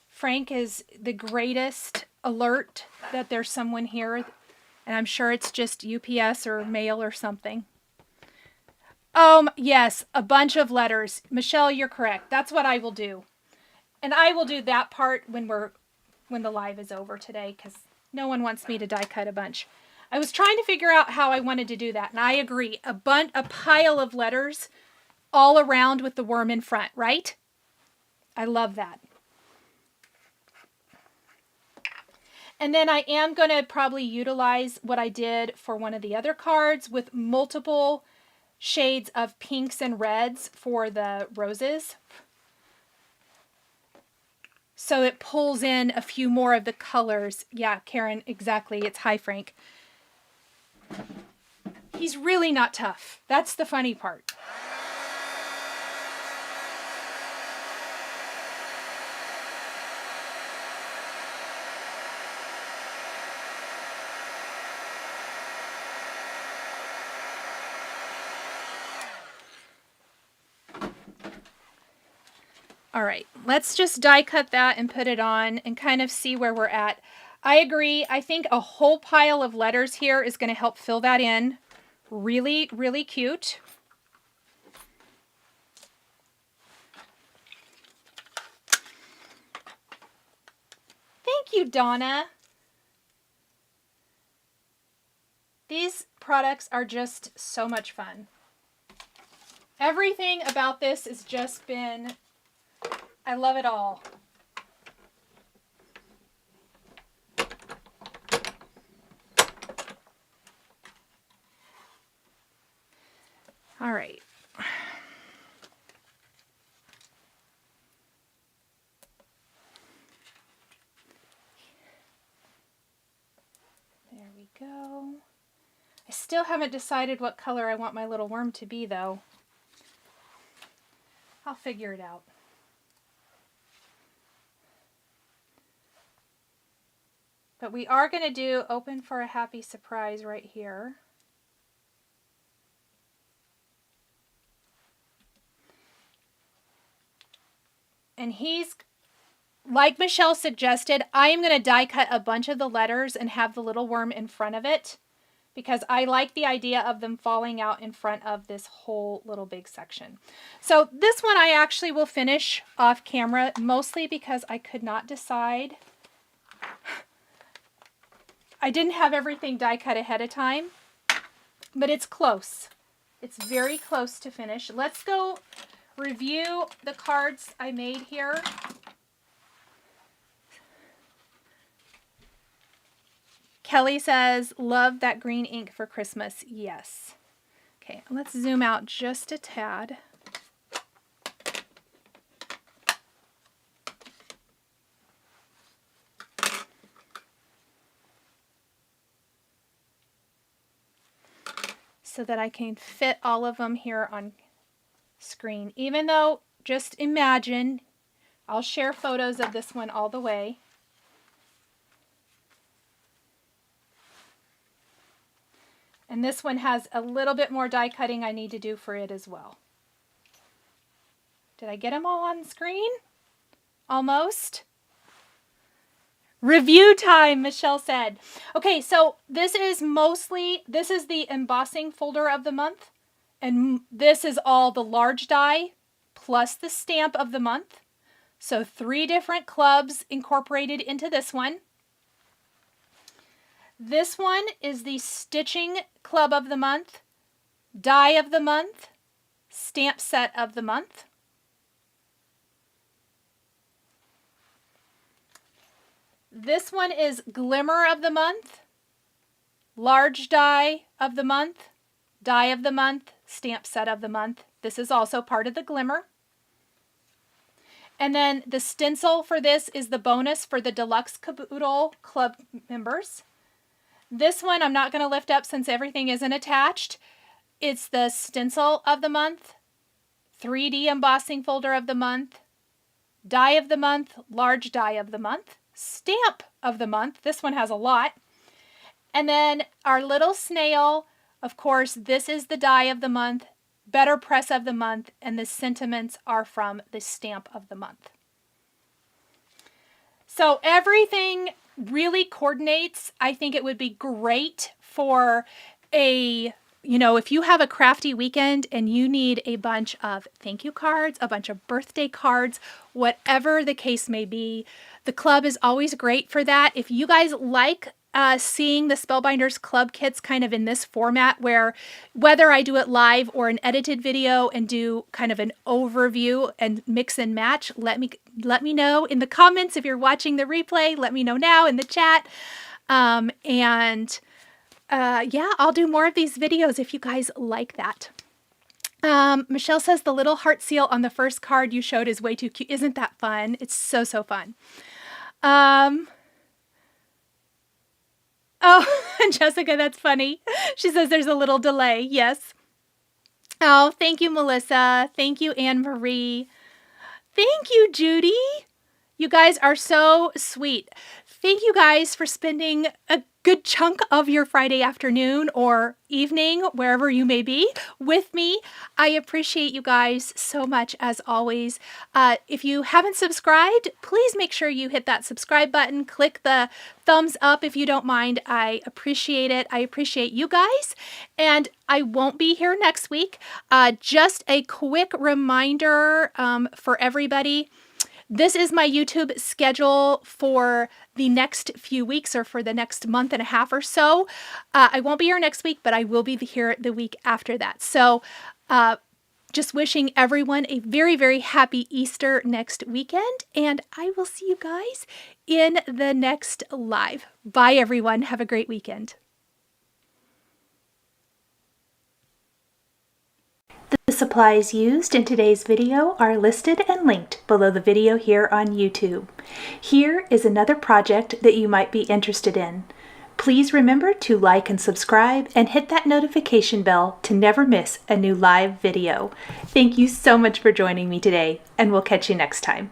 Frank is the greatest alert that there's someone here. And I'm sure it's just UPS or mail or something. Yes, a bunch of letters. Michelle, you're correct. That's what I will do. And I will do that part when the live is over today, because no one wants me to die cut a bunch. I was trying to figure out how I wanted to do that, and I agree. A pile of letters all around with the worm in front, right? I love that. And then I am going to probably utilize what I did for one of the other cards with multiple shades of pinks and reds for the roses. So it pulls in a few more of the colors. Yeah, Karen, exactly. It's hi, Frank. He's really not tough. That's the funny part. All right, let's just die cut that and put it on and kind of see where we're at. I agree. I think a whole pile of letters here is going to help fill that in. Really, really cute. Thank you, Donna. These products are just so much fun. Everything about this has just been, I love it all. All right. There we go. I still haven't decided what color I want my little worm to be, though. I'll figure it out. But we are going to do open for a happy surprise right here. And he's, like Michelle suggested, I am going to die cut a bunch of the letters and have the little worm in front of it, because I like the idea of them falling out in front of this whole little big section. So this one I actually will finish off camera, mostly because I could not decide. I didn't have everything die cut ahead of time, but it's close. It's very close to finish. Let's go review the cards I made here. Kelly says, love that green ink for Christmas. Yes. Okay, let's zoom out just a tad. So that I can fit all of them here on screen. Even though, just imagine, I'll share photos of this one all the way. And this one has a little bit more die cutting I need to do for it as well. Did I get them all on screen? Almost. Review time, Michelle said. Okay, so this is the embossing folder of the month. And this is all the large die plus the stamp of the month. So 3 different clubs incorporated into this one. This one is the stitching club of the month, die of the month, stamp set of the month. This one is glimmer of the month, large die of the month, die of the month, stamp set of the month. This is also part of the glimmer. And then the stencil for this is the bonus for the Deluxe Caboodle Club members. This one I'm not going to lift up since everything isn't attached. It's the stencil of the month, 3D embossing folder of the month, die of the month, large die of the month, stamp of the month. This one has a lot. And then our little snail, of course, this is the die of the month, better press of the month, and the sentiments are from the stamp of the month. So everything really coordinates. I think it would be great for a, if you have a crafty weekend and you need a bunch of thank you cards, a bunch of birthday cards, whatever the case may be, the club is always great for that. If you guys like seeing the Spellbinders Club Kits kind of in this format, where whether I do it live or an edited video and do kind of an overview and mix and match, let me know in the comments. If you're watching the replay, let me know now in the chat. Yeah, I'll do more of these videos if you guys like that. Michelle says the little heart seal on the first card you showed is way too cute. Isn't that fun? It's so, so fun. Oh, Jessica, that's funny. She says there's a little delay. Yes. Oh, thank you, Melissa. Thank you, Anne Marie. Thank you, Judy. You guys are so sweet. Thank you guys for spending a good chunk of your Friday afternoon or evening, wherever you may be, with me. I appreciate you guys so much, as always. If you haven't subscribed, please make sure you hit that subscribe button. Click the thumbs up if you don't mind. I appreciate it. I appreciate you guys. And I won't be here next week. Just a quick reminder for everybody. This is my YouTube schedule for the next few weeks, or for the next month and a half or so. I won't be here next week, but I will be here the week after that. So just wishing everyone a very, very happy Easter next weekend, and I will see you guys in the next live. Bye, everyone. Have a great weekend. The supplies used in today's video are listed and linked below the video here on YouTube. Here is another project that you might be interested in. Please remember to like and subscribe and hit that notification bell to never miss a new live video. Thank you so much for joining me today, and we'll catch you next time.